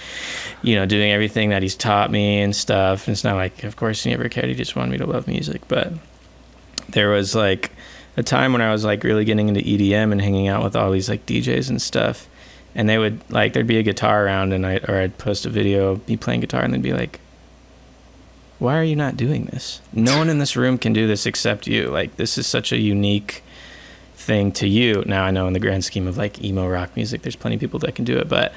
doing everything that he's taught me and stuff. And it's not like, of course he never cared, he just wanted me to love music. But there was like a time when I was like really getting into EDM and hanging out with all these like DJs and stuff, and they would like, there'd be a guitar around, and I'd post a video, be playing guitar, and they'd be like, why are you not doing this? No one in this room can do this except you. Like, this is such a unique thing to you. Now, I know in the grand scheme of like emo rock music, there's plenty of people that can do it, but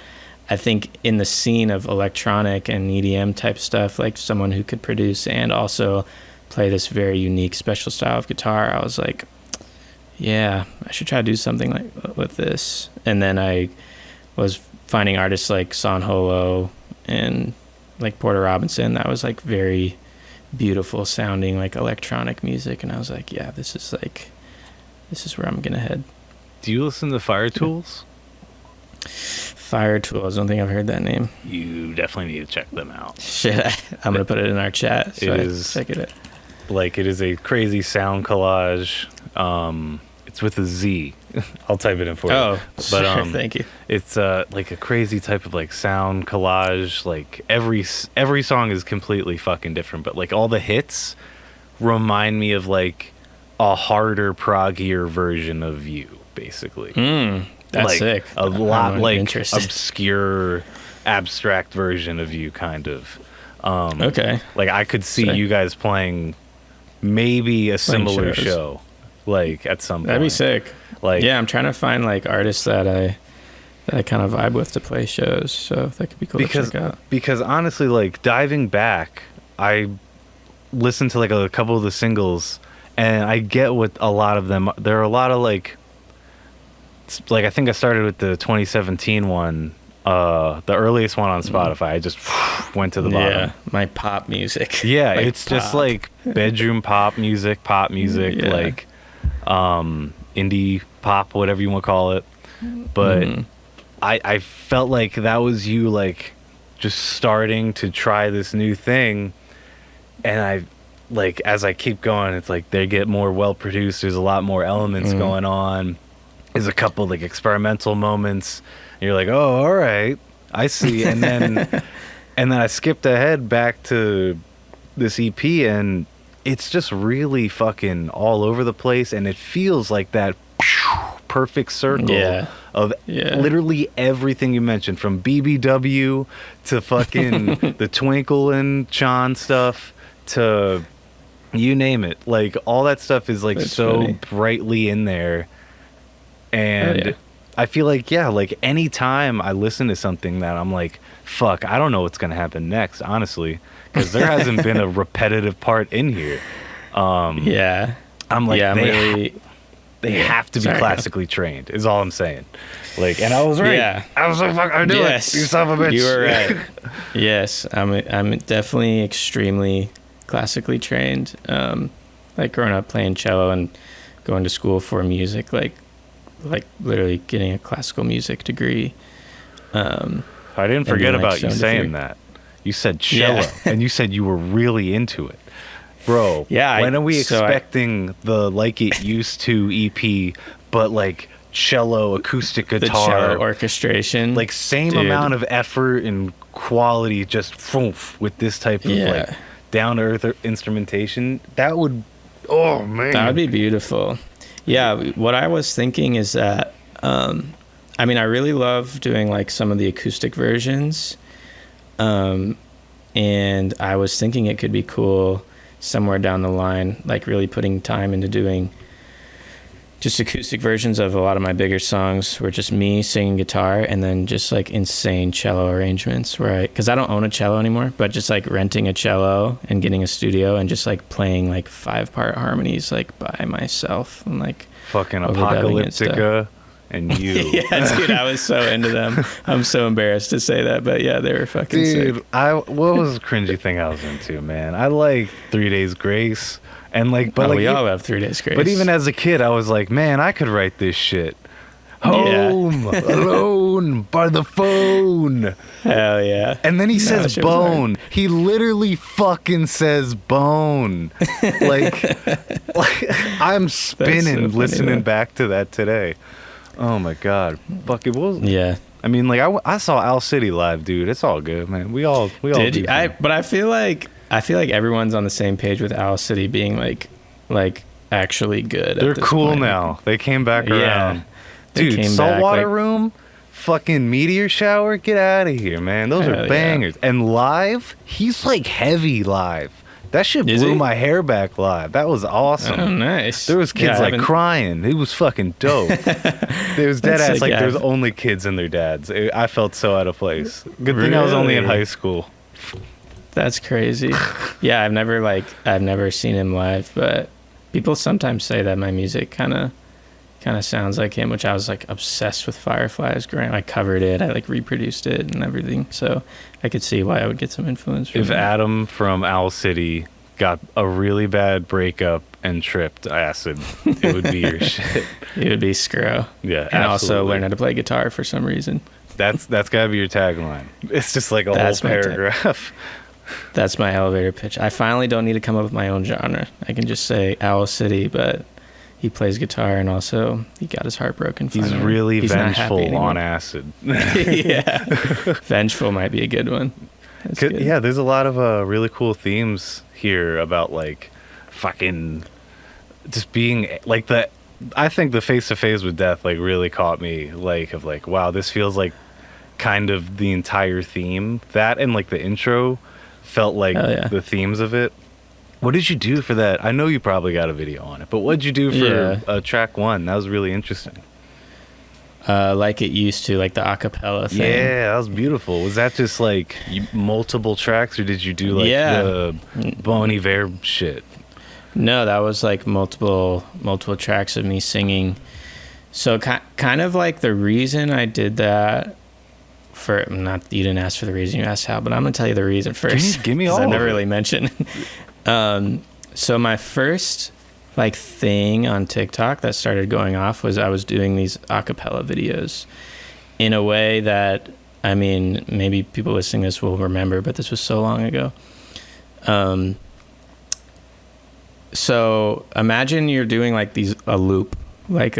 I think in the scene of electronic and EDM type stuff, like someone who could produce and also play this very unique special style of guitar, I was like, yeah, I should try to do something like with this. And then I was finding artists like San Holo and like Porter Robinson that was like very beautiful sounding like electronic music, and I was like, yeah, this is where I'm gonna head. Do you listen to Fire Tools? Fire Tools, I don't think I've heard that name. You definitely need to check them out. Shit, I'm gonna put it in our chat so it I is check it out. Like, it is a crazy sound collage. It's with a Z. I'll type it in for you. Oh, but sure, thank you. It's like a crazy type of like sound collage. Like every song is completely fucking different, but like all the hits remind me of like a harder, proggier version of you, basically. That's like sick. a lot I'm like interested. obscure, abstract version of you, kind of. Okay. Like I could see Sick. you guys playing maybe a Playing similar shows. show, like at some point. That'd be sick. Like Yeah, I'm trying to find like artists that I kind of vibe with to play shows. So that could be cool to check out. because honestly, like diving back, I listened to like a couple of the singles, and I get what a lot of them. There are a lot of like I think I started with the 2017 one, the earliest one on Spotify. I just went to the bottom. Yeah, my pop music. Yeah, Like it's just pop. like bedroom pop music, Yeah. like indie pop, whatever you want to call it. But I felt like that was you, like just starting to try this new thing, and I like as I keep going, it's like they get more well produced. There's a lot more elements going on. There's a couple like experimental moments, and you're like, oh, all right, I see. And then I skipped ahead back to this EP, and it's just really fucking all over the place, and it feels like that perfect circle of literally everything you mentioned, from BBW to fucking the Twinkle and Sean stuff to you name it. Like all that stuff is like That's so funny. brightly in there. And I feel like, like anytime I listen to something that I'm like, fuck, I don't know what's going to happen next, honestly, because there hasn't been a repetitive part in here. I'm like, they have to be classically trained, is all I'm saying. Like, and I was right. Yeah. I was like, fuck, I knew it. You son of a bitch. You were right. Yes, I'm definitely extremely classically trained. Like growing up playing cello and going to school for music, like literally getting a classical music degree. I didn't forget about you saying that. You said cello, and you said you were really into it. Bro, when are we expecting the Like It Used To EP, but like cello, acoustic guitar, the cello orchestration, like same amount of effort and quality, just with this type of like down to earth instrumentation? That would, oh man, that would be beautiful. Yeah, what I was thinking is that, I mean, I really love doing like some of the acoustic versions, and I was thinking it could be cool somewhere down the line, like really putting time into doing just acoustic versions of a lot of my bigger songs where just me singing guitar and then just like insane cello arrangements because I don't own a cello anymore, but just like renting a cello and getting a studio and just like playing like 5-part harmonies like by myself and like fucking Apocalyptica and you. Yeah, dude, I was so into them. I'm so embarrassed to say that, but yeah, they were fucking sick. What was the cringy thing I was into, man? I like 3 Days Grace, and like, but we all have 3 Days Grace. But even as a kid, I was like, man, I could write this shit. Home alone by the phone. Hell yeah. And then he says bone. He literally fucking says bone. like I'm spinning so listening back to that today. Oh my god. Fuck, it was. Yeah. I mean, like I saw Owl City live, dude. It's all good, man. We all did you? But I feel like everyone's on the same page with Owl City being like actually good. They're cool point. Now. They came back around. Dude, Saltwater Room, fucking Meteor Shower, get out of here, man. Those are bangers. Yeah. And live, he's like heavy live. That shit blew my hair back live. That was awesome. Oh, nice. There was kids like crying. It was fucking dope. There was dead ass like there's only kids and their dads. I felt so out of place. Good thing I was only in high school. That's crazy. Yeah, I've never seen him live, but people sometimes say that my music kind of sounds like him, which I was like obsessed with Fireflies growing up. I covered it, I like reproduced it and everything, so I could see why I would get some influence from if that. Adam from Owl City got a really bad breakup and tripped acid, it would be your shit. It would be Scro. Yeah, and also learn how to play guitar for some reason. That's gotta be your tagline. It's just like a whole paragraph. That's my elevator pitch. I finally don't need to come up with my own genre. I can just say Owl City, but he plays guitar and also he got his heart broken. He's really vengeful on acid. Yeah. Vengeful might be a good one. Good. Yeah, there's a lot of really cool themes here about like fucking just being like I think the Face to Face with Death like really caught me, like of like, wow, this feels like kind of the entire theme. That and like the intro felt like Oh, yeah. the themes of it. What did you do for that? I know you probably got a video on it, but what did you do for track 1? That was really interesting. Like it used to, like the acapella thing. Yeah, that was beautiful. Was that just like multiple tracks, or did you do like the Bon Iver shit? No, that was like multiple tracks of me singing. So kind of like the reason I did that, for not, you didn't ask for the reason, you asked how, but I'm gonna tell you the reason first. Give me all. I of never it. really mentioned. So my first like thing on TikTok that started going off was I was doing these acapella videos in a way that, I mean, maybe people listening to this will remember, but this was so long ago. So imagine you're doing like a loop, like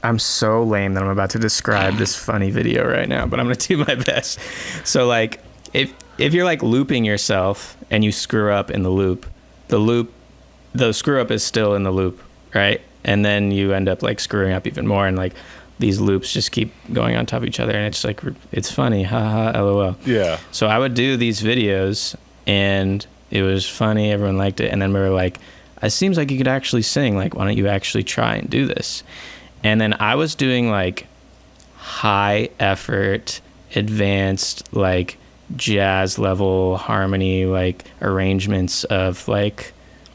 I'm so lame that I'm about to describe this funny video right now, but I'm gonna do my best. So like if you're like looping yourself and you screw up in the loop, the screw up is still in the loop, right? And then you end up like screwing up even more, and like these loops just keep going on top of each other, and it's like, it's funny, haha, lol. Yeah. So I would do these videos, and it was funny, everyone liked it, and then we were like, it seems like you could actually sing, like why don't you actually try and do this? And then I was doing like high effort, advanced, like jazz level harmony, like arrangements of like,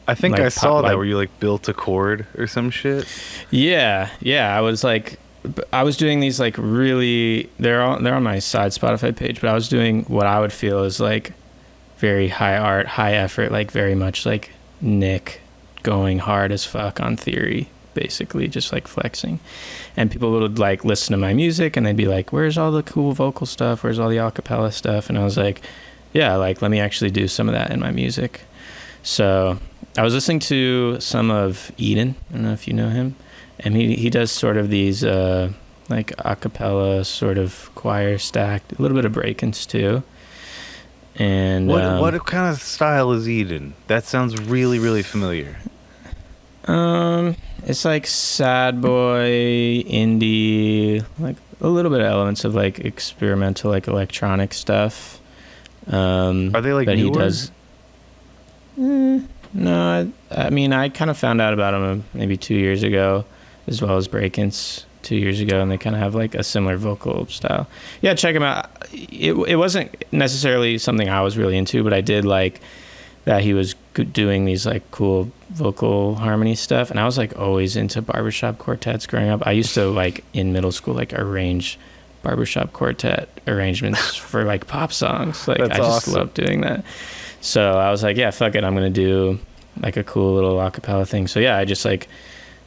I think like I saw that like, where you like built a chord or some shit. Yeah. I was doing these like really, they're on my side Spotify page, but I was doing what I would feel is like very high art, high effort, like very much like Nick going hard as fuck on Theory, basically just like flexing. And people would like listen to my music and they'd be like, where's all the cool vocal stuff? Where's all the acapella stuff? And I was like, yeah, like let me actually do some of that in my music. So I was listening to some of Eden. I don't know if you know him. And he does sort of these like a cappella sort of choir stacked, a little bit of break-ins too. And what kind of style is Eden? That sounds really, really familiar. It's like sad boy, indie, like a little bit of elements of like experimental, like electronic stuff. Are they like newer? He does. No, I mean, I kind of found out about him maybe 2 years ago, as well as Break-Ins 2 years ago, and they kind of have like a similar vocal style. Yeah, check him out. It wasn't necessarily something I was really into, but I did like that he was doing these like cool vocal harmony stuff, and I was like always into barbershop quartets growing up. I used to like in middle school like arrange barbershop quartet arrangements for like pop songs. Like That's I just awesome. love doing that. So I was like, yeah, fuck it, I'm gonna do like a cool little acapella thing. So yeah, I just like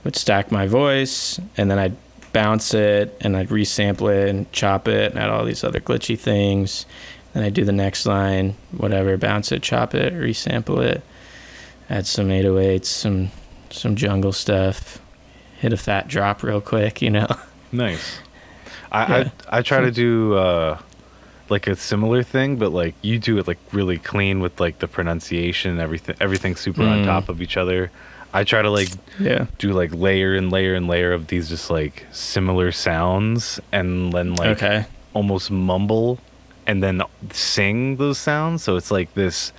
would stack my voice, and then I'd bounce it, and I'd resample it and chop it, and add all these other glitchy things. Then I'd do the next line, whatever, bounce it, chop it, resample it, add some 808s, some jungle stuff, hit a fat drop real quick, you know. Nice. Yeah. I try to do like a similar thing, but like you do it like really clean with like the pronunciation, everything super on top of each other. I try to like do like layer and layer and layer of these just like similar sounds, and then like almost mumble and then sing those sounds. So it's like this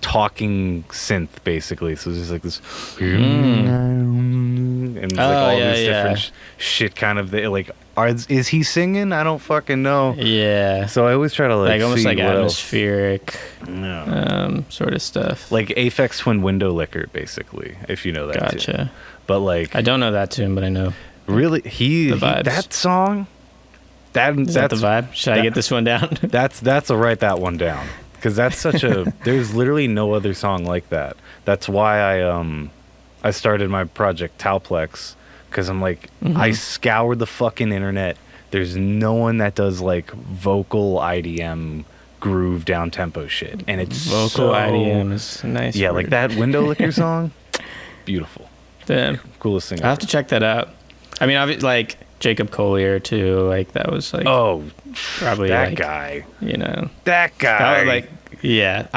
talking synth basically. So it's just like this and it's like all these different shit kind of like is he singing? I don't fucking know. Yeah. So I always try to like almost see like what atmospheric sort of stuff. like Aphex Twin Window Liquor, basically, if you know that. Gotcha. Tune. But like I don't know that tune, but I know. Really, the vibes. That song. That's the vibe. Should I get this one down? That's a write that one down, because that's such a. There's literally no other song like that. That's why I started my project Tauplex, because I'm like I scoured the fucking internet. There's no one that does like vocal IDM groove down tempo shit, and it's vocal IDM is a nice. Yeah, word. like that Window Liquor song, beautiful. Damn, coolest thing. I have to check that out. I mean, like Jacob Collier too. Like that was like probably that like, guy. You know that guy. That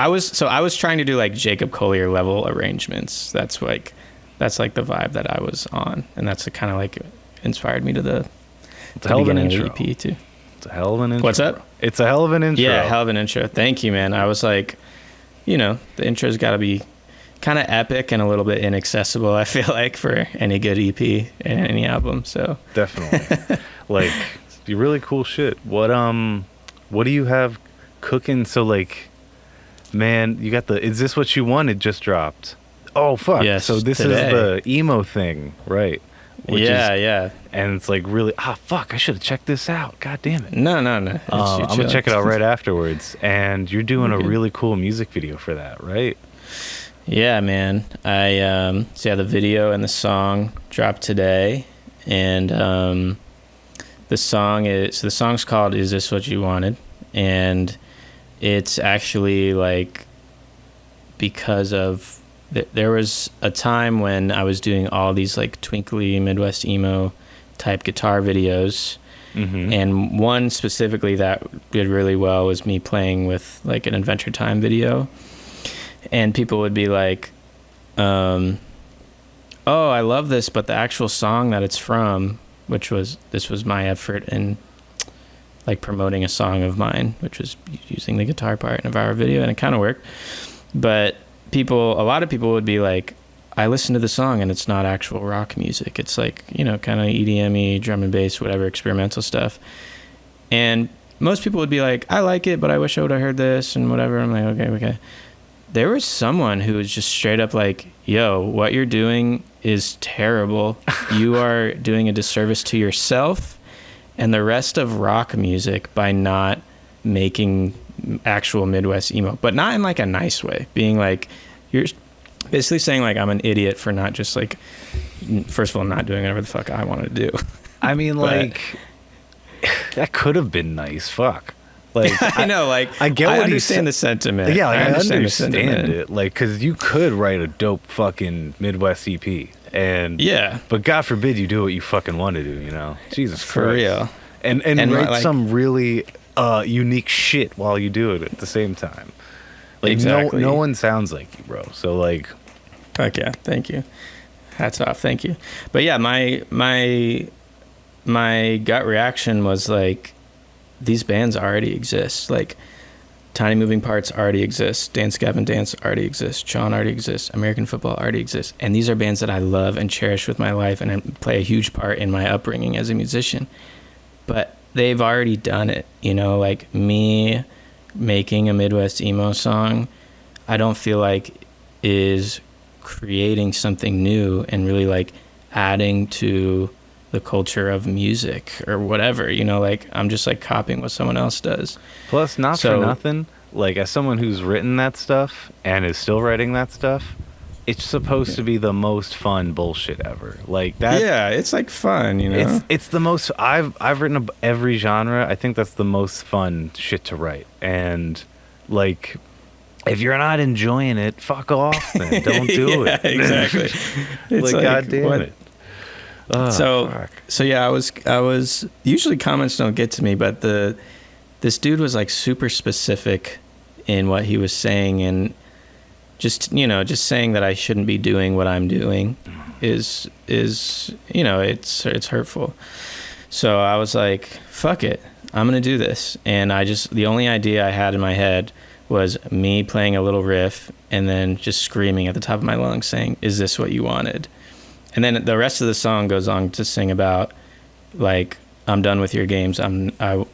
was like I was trying to do like Jacob Collier level arrangements. That's like that's like the vibe that I was on, and that's the kind of like inspired me to the hell of an beginning intro. of the EP too. It's a hell of an intro. What's that? Bro. It's a hell of an intro. Yeah, hell of an intro. Thank you, man. I was like, you know, the intro's got to be kind of epic and a little bit inaccessible, I feel like, for any good EP and any album. So definitely. Like, be really cool shit. What do you have cooking? So like, man, you got the Is This What You Wanted just dropped. Oh fuck. Yes, so this today. is the emo thing, right? Yeah. And it's like really, fuck, I should have checked this out. God damn it. No. I'm gonna check it out right afterwards. And you're doing a really cool music video for that, right? Yeah, man. So yeah, the video and the song dropped today, and the song's called "Is This What You Wanted," and it's actually like because of there was a time when I was doing all these like twinkly Midwest emo type guitar videos. Mm-hmm. And one specifically that did really well was me playing with like an Adventure Time video, and people would be like, oh, I love this, but the actual song that it's from, this was my effort in like promoting a song of mine, which was using the guitar part in a viral video, and it kind of worked. But a lot of people would be like, I listened to the song and it's not actual rock music. It's like, you know, kind of EDM-y, drum and bass, whatever, experimental stuff. And most people would be like, I like it, but I wish I would have heard this and whatever. I'm like, okay. There was someone who was just straight up like, yo, what you're doing is terrible. You are doing a disservice to yourself and the rest of rock music by not making actual Midwest emo, but not in like a nice way, being like, you're basically saying like I'm an idiot for not just like, first of all, not doing whatever the fuck I want to do. I mean, like, that could have been nice. Fuck. Like, I know, like, I get what I understand the sentiment. Yeah, like, I understand the sentiment. it. Like, because you could write a dope fucking Midwest EP, and yeah, but God forbid you do what you fucking want to do. You know, Jesus for Christ. real. And write like, some really unique shit while you do it at the same time. Like, exactly. No one sounds like you, bro. So like, fuck yeah, thank you. Hats off, thank you. But yeah, my gut reaction was like, these bands already exist. Like, Tiny Moving Parts already exists. Dance Gavin Dance already exists. John already exists. American Football already exists. And these are bands that I love and cherish with my life and play a huge part in my upbringing as a musician. But they've already done it, you know, like me making a Midwest emo song, I don't feel like is creating something new and really like adding to the culture of music or whatever, you know, like I'm just like copying what someone else does. Plus, not for nothing, like as someone who's written that stuff and is still writing that stuff, it's supposed to be the most fun bullshit ever. Like that. Yeah, it's like fun, you know. It's the most. I've written every genre. I think that's the most fun shit to write. And like, if you're not enjoying it, fuck off. Then don't do yeah, it. Exactly. It's like, God damn it. Oh, so yeah, I was usually comments don't get to me, but this dude was like super specific in what he was saying, and just saying that I shouldn't be doing what I'm doing is you know, it's hurtful. So I was like, fuck it, I'm gonna do this. And the only idea I had in my head was me playing a little riff and then just screaming at the top of my lungs saying, is this what you wanted? And then the rest of the song goes on to sing about like, I'm done with your games, I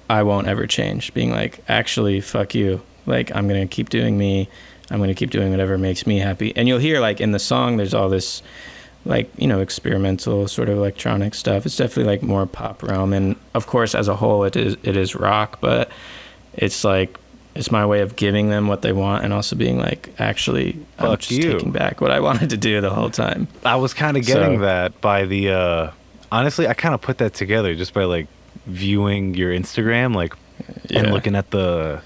won't ever change, being like, actually, fuck you, like I'm gonna keep doing me, I'm gonna keep doing whatever makes me happy. And you'll hear like in the song there's all this like, you know, experimental sort of electronic stuff. It's definitely like more pop realm, and of course as a whole it is rock, but it's like, it's my way of giving them what they want and also being like, actually, I'm just taking back what I wanted to do the whole time. I was kind of getting that by the honestly, I kind of put that together just by like viewing your Instagram, like, and looking at the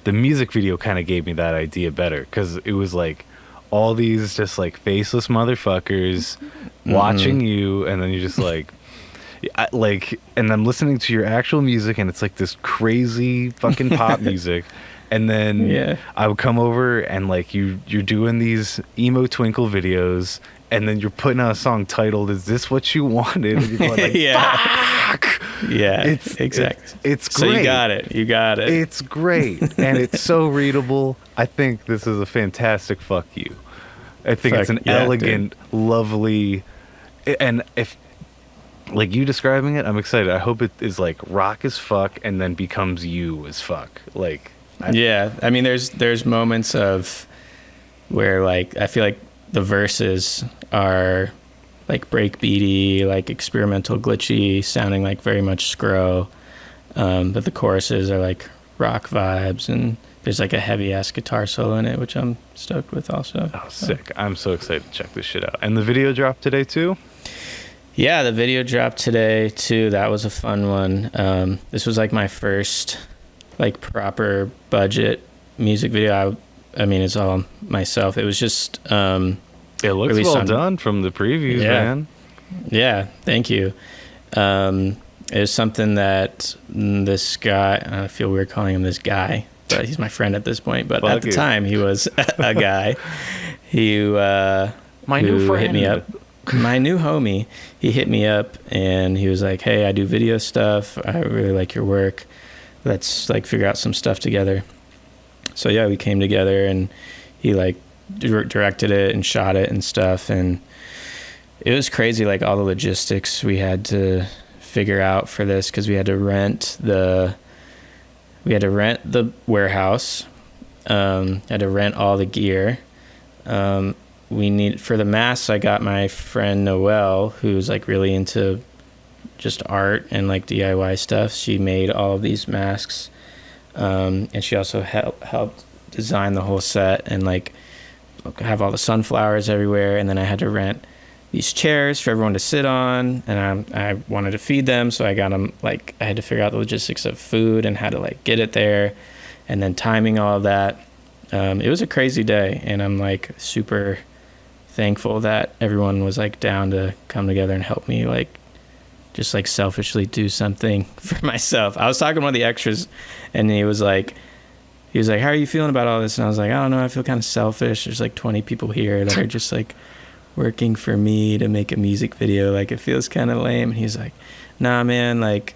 music video kind of gave me that idea better, because it was like all these just like faceless motherfuckers watching you, and then you're just like, and I'm listening to your actual music, and it's like this crazy fucking pop music, And then Yeah. I would come over and like you're doing these emo twinkle videos, and then you're putting out a song titled "Is This What You Wanted?" And you're going like, Yeah. "Fuck!" Yeah, It's exactly. It's great. So you got it. You got it. It's great, and it's so readable. I think this is a fantastic fuck you. I think it's an elegant, lovely, and if like you describing it, I'm excited. I hope it is like rock as fuck and then becomes you as fuck. Like, yeah, I mean, there's moments of where like I feel like the verses are like breakbeaty, like experimental, glitchy, sounding like very much Scro, but the choruses are like rock vibes, and there's like a heavy ass guitar solo in it, which I'm stoked with also. Oh, sick! I'm so excited to check this shit out. And the video dropped today too. Yeah, the video dropped today too. That was a fun one. This was like my first like proper budget music video. I mean, it's all myself. It was just It looks well done from the previews, man. Yeah, thank you. It was something that this guy, I feel weird calling him this guy, but he's my friend at this point. But at the time, he was a guy. My new friend hit me up. My new homie, he hit me up and he was like, "Hey, I do video stuff. I really like your work. Let's like figure out some stuff together." So yeah, we came together and he like directed it and shot it and stuff, and it was crazy, like all the logistics we had to figure out for this, because we had to rent the warehouse, had to rent all the gear. For the masks, I got my friend Noelle, who's like really into just art and like DIY stuff. She made all of these masks, and she also helped design the whole set and like have all the sunflowers everywhere. And then I had to rent these chairs for everyone to sit on, and I wanted to feed them, so I got them, like I had to figure out the logistics of food and how to like get it there, and then timing all of that. It was a crazy day, and I'm like super thankful that everyone was like down to come together and help me like just like selfishly do something for myself. I was talking to one of the extras, and he was like, "How are you feeling about all this?" And I was like, "I don't know, I feel kind of selfish. There's like 20 people here that are just like working for me to make a music video. Like it feels kind of lame." And he's like, "Nah, man, like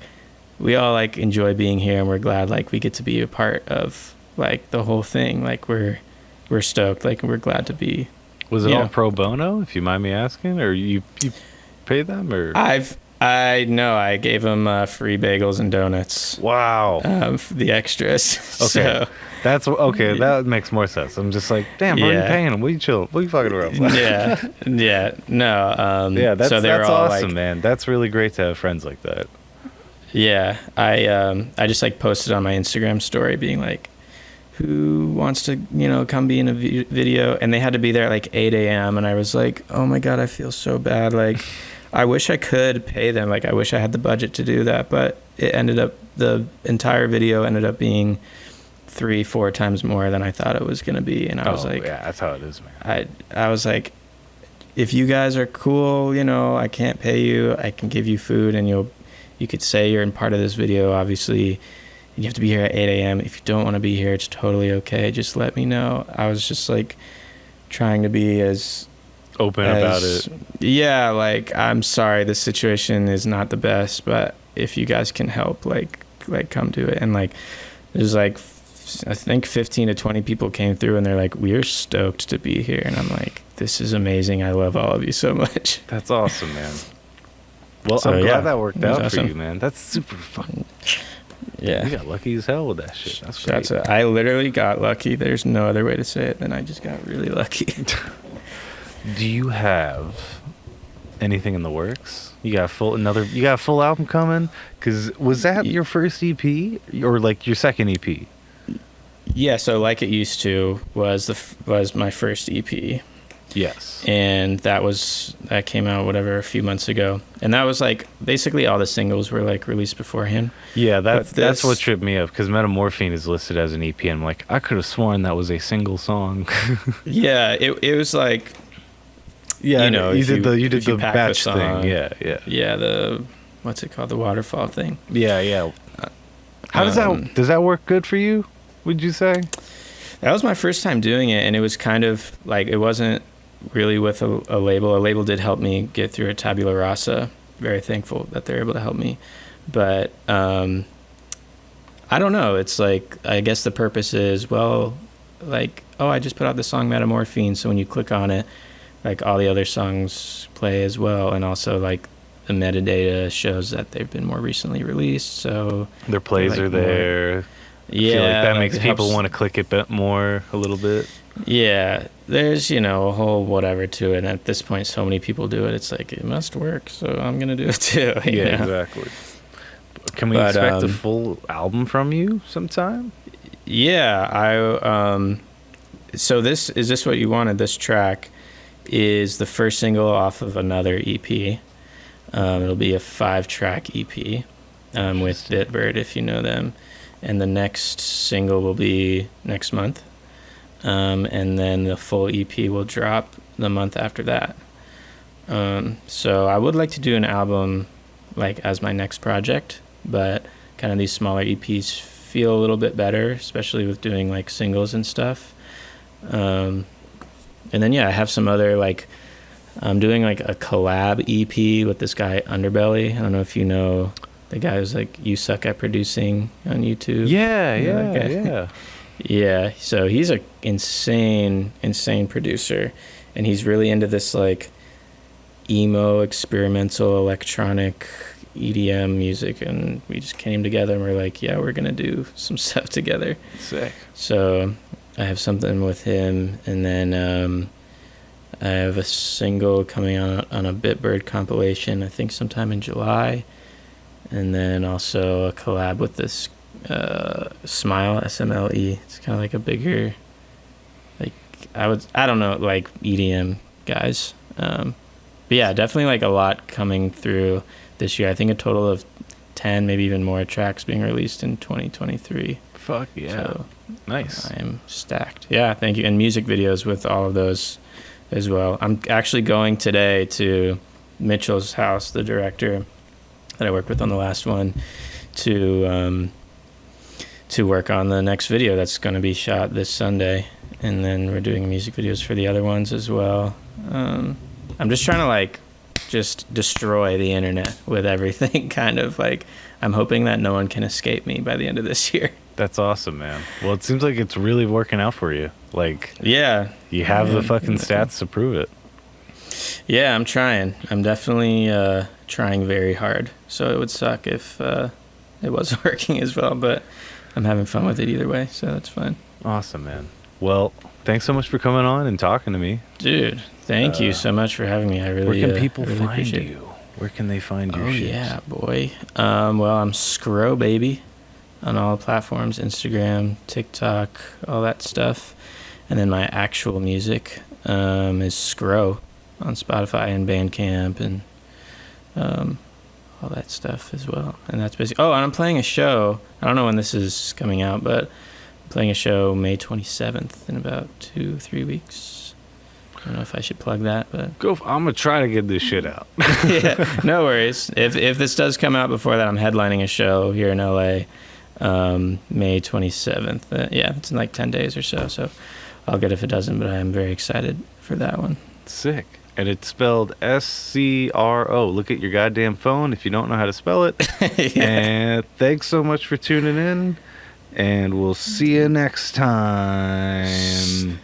we all like enjoy being here, and we're glad like we get to be a part of like the whole thing. Like we're stoked. Like we're glad to be." Was it all pro bono, if you mind me asking, or you paid them, or? I gave them free bagels and donuts. Wow. For the extras. Okay. So, That's okay. That makes more sense. I'm just like, damn, why are you paying them? What are you chilling? What are you fucking around? yeah. No. Yeah, that's awesome, like, man. That's really great to have friends like that. Yeah, I just like posted on my Instagram story being like, who wants to come be in a video, and they had to be there at like 8 a.m. and I was like, oh my god, I feel so bad. Like I wish I could pay them. Like I wish I had the budget to do that, but the entire video ended up being 3-4 times more than I thought it was gonna be. And I was like, yeah, that's how it is, man. I was like, if you guys are cool, I can't pay you, I can give you food, and you could say you're in part of this video. Obviously you have to be here at 8 a.m. If you don't want to be here, it's totally okay. Just let me know. I was just like trying to be as open about it. Yeah, like I'm sorry, the situation is not the best, but if you guys can help, like come do it. And like there's like I think 15 to 20 people came through, and they're like, we're stoked to be here. And I'm like, this is amazing. I love all of you so much. That's awesome, man. Well, so, I'm glad that worked out for you, man. That's super fun. Yeah. You got lucky as hell with that shit. That's great. I literally got lucky. There's no other way to say it than I just got really lucky. Do you have anything in the works? You got a full album coming? Because was that your first EP or like your second EP? Yeah, so Like It Used To was my first EP. Yes. And that came out a few months ago. And that was like basically all the singles were like released beforehand. Yeah, that's what tripped me up, because Metamorphine is listed as an EP, and I'm like, I could have sworn that was a single song. Yeah, it was like, yeah, you did the batch thing. Yeah. Yeah, the what's it called, the waterfall thing. Yeah. How does that work good for you? would you say? That was my first time doing it, and it was kind of like, it wasn't really with a label. A label did help me get through a tabula rasa. Very thankful that they're able to help me. But I don't know. It's like, I guess the purpose is, well, like, oh, I just put out the song Metamorphine, so when you click on it, like all the other songs play as well, and also like the metadata shows that they've been more recently released, so Their plays like are there. yeah, I feel like that like makes it people helps. want to click it bit more a little bit. Yeah, there's, you know, a whole whatever to it, and at this point so many people do it, it's like, it must work, so I'm gonna do it too. you Yeah, know? exactly. Can we But, expect a full album from you sometime? Yeah, so this what you wanted? This track is the first single off of another EP. It'll be a 5-track EP with Bitbird, if you know them. And the next single will be next month. And then the full EP will drop the month after that. So I would like to do an album like as my next project, but kind of these smaller EPs feel a little bit better, especially with doing like singles and stuff. And then, yeah, I have some other, like, I'm doing like a collab EP with this guy Underbelly. I don't know if you know the guy who's like, You Suck at Producing on YouTube. Yeah, You know yeah, that guy? yeah. Yeah, so he's a insane producer, and he's really into this like emo, experimental, electronic EDM music, and we just came together and we're like, yeah, we're gonna do some stuff together. Sick. So I have something with him, and then I have a single coming out on a Bitbird compilation, I think sometime in July, and then also a collab with this Smile, SMLE. It's kind of like a bigger, like, I don't know, like EDM guys. But yeah, definitely like a lot coming through this year. I think a total of 10, maybe even more tracks being released in 2023. Fuck yeah. So Nice. I am stacked. Yeah, thank you. And music videos with all of those as well. I'm actually going today to Mitchell's house, the director that I worked with on the last one, to work on the next video that's going to be shot this Sunday. And then we're doing music videos for the other ones as well. I'm just trying to like just destroy the internet with everything, kind of like, I'm hoping that no one can escape me by the end of this year. That's awesome, man. Well, it seems like it's really working out for you. Like, Yeah. you have the fucking stats to prove it. Yeah, I'm trying. I'm definitely trying very hard. So it would suck if it wasn't working as well, but I'm having fun with it either way, so that's fine. Awesome, man. Well, thanks so much for coming on and talking to me. Dude, thank you so much for having me. I really Where can people really find appreciate it. you? Where can they find your Oh, shit? yeah, boy. Well, I'm Scro, baby, on all platforms, Instagram, TikTok, all that stuff. And then my actual music is Scro on Spotify and Bandcamp and all that stuff as well. And that's basically... Oh, and I'm playing a show. I don't know when this is coming out, but I'm playing a show May 27th in about 2-3 weeks. I don't know if I should plug that, but... I'm going to try to get this shit out. Yeah, no worries. If this does come out before that, I'm headlining a show here in LA, May 27th. Yeah, it's in like 10 days or so. So I'll get it if it doesn't, but I am very excited for that one. Sick. And it's spelled SCRO. Look at your goddamn phone if you don't know how to spell it. Yeah. And thanks so much for tuning in. And we'll see you next time.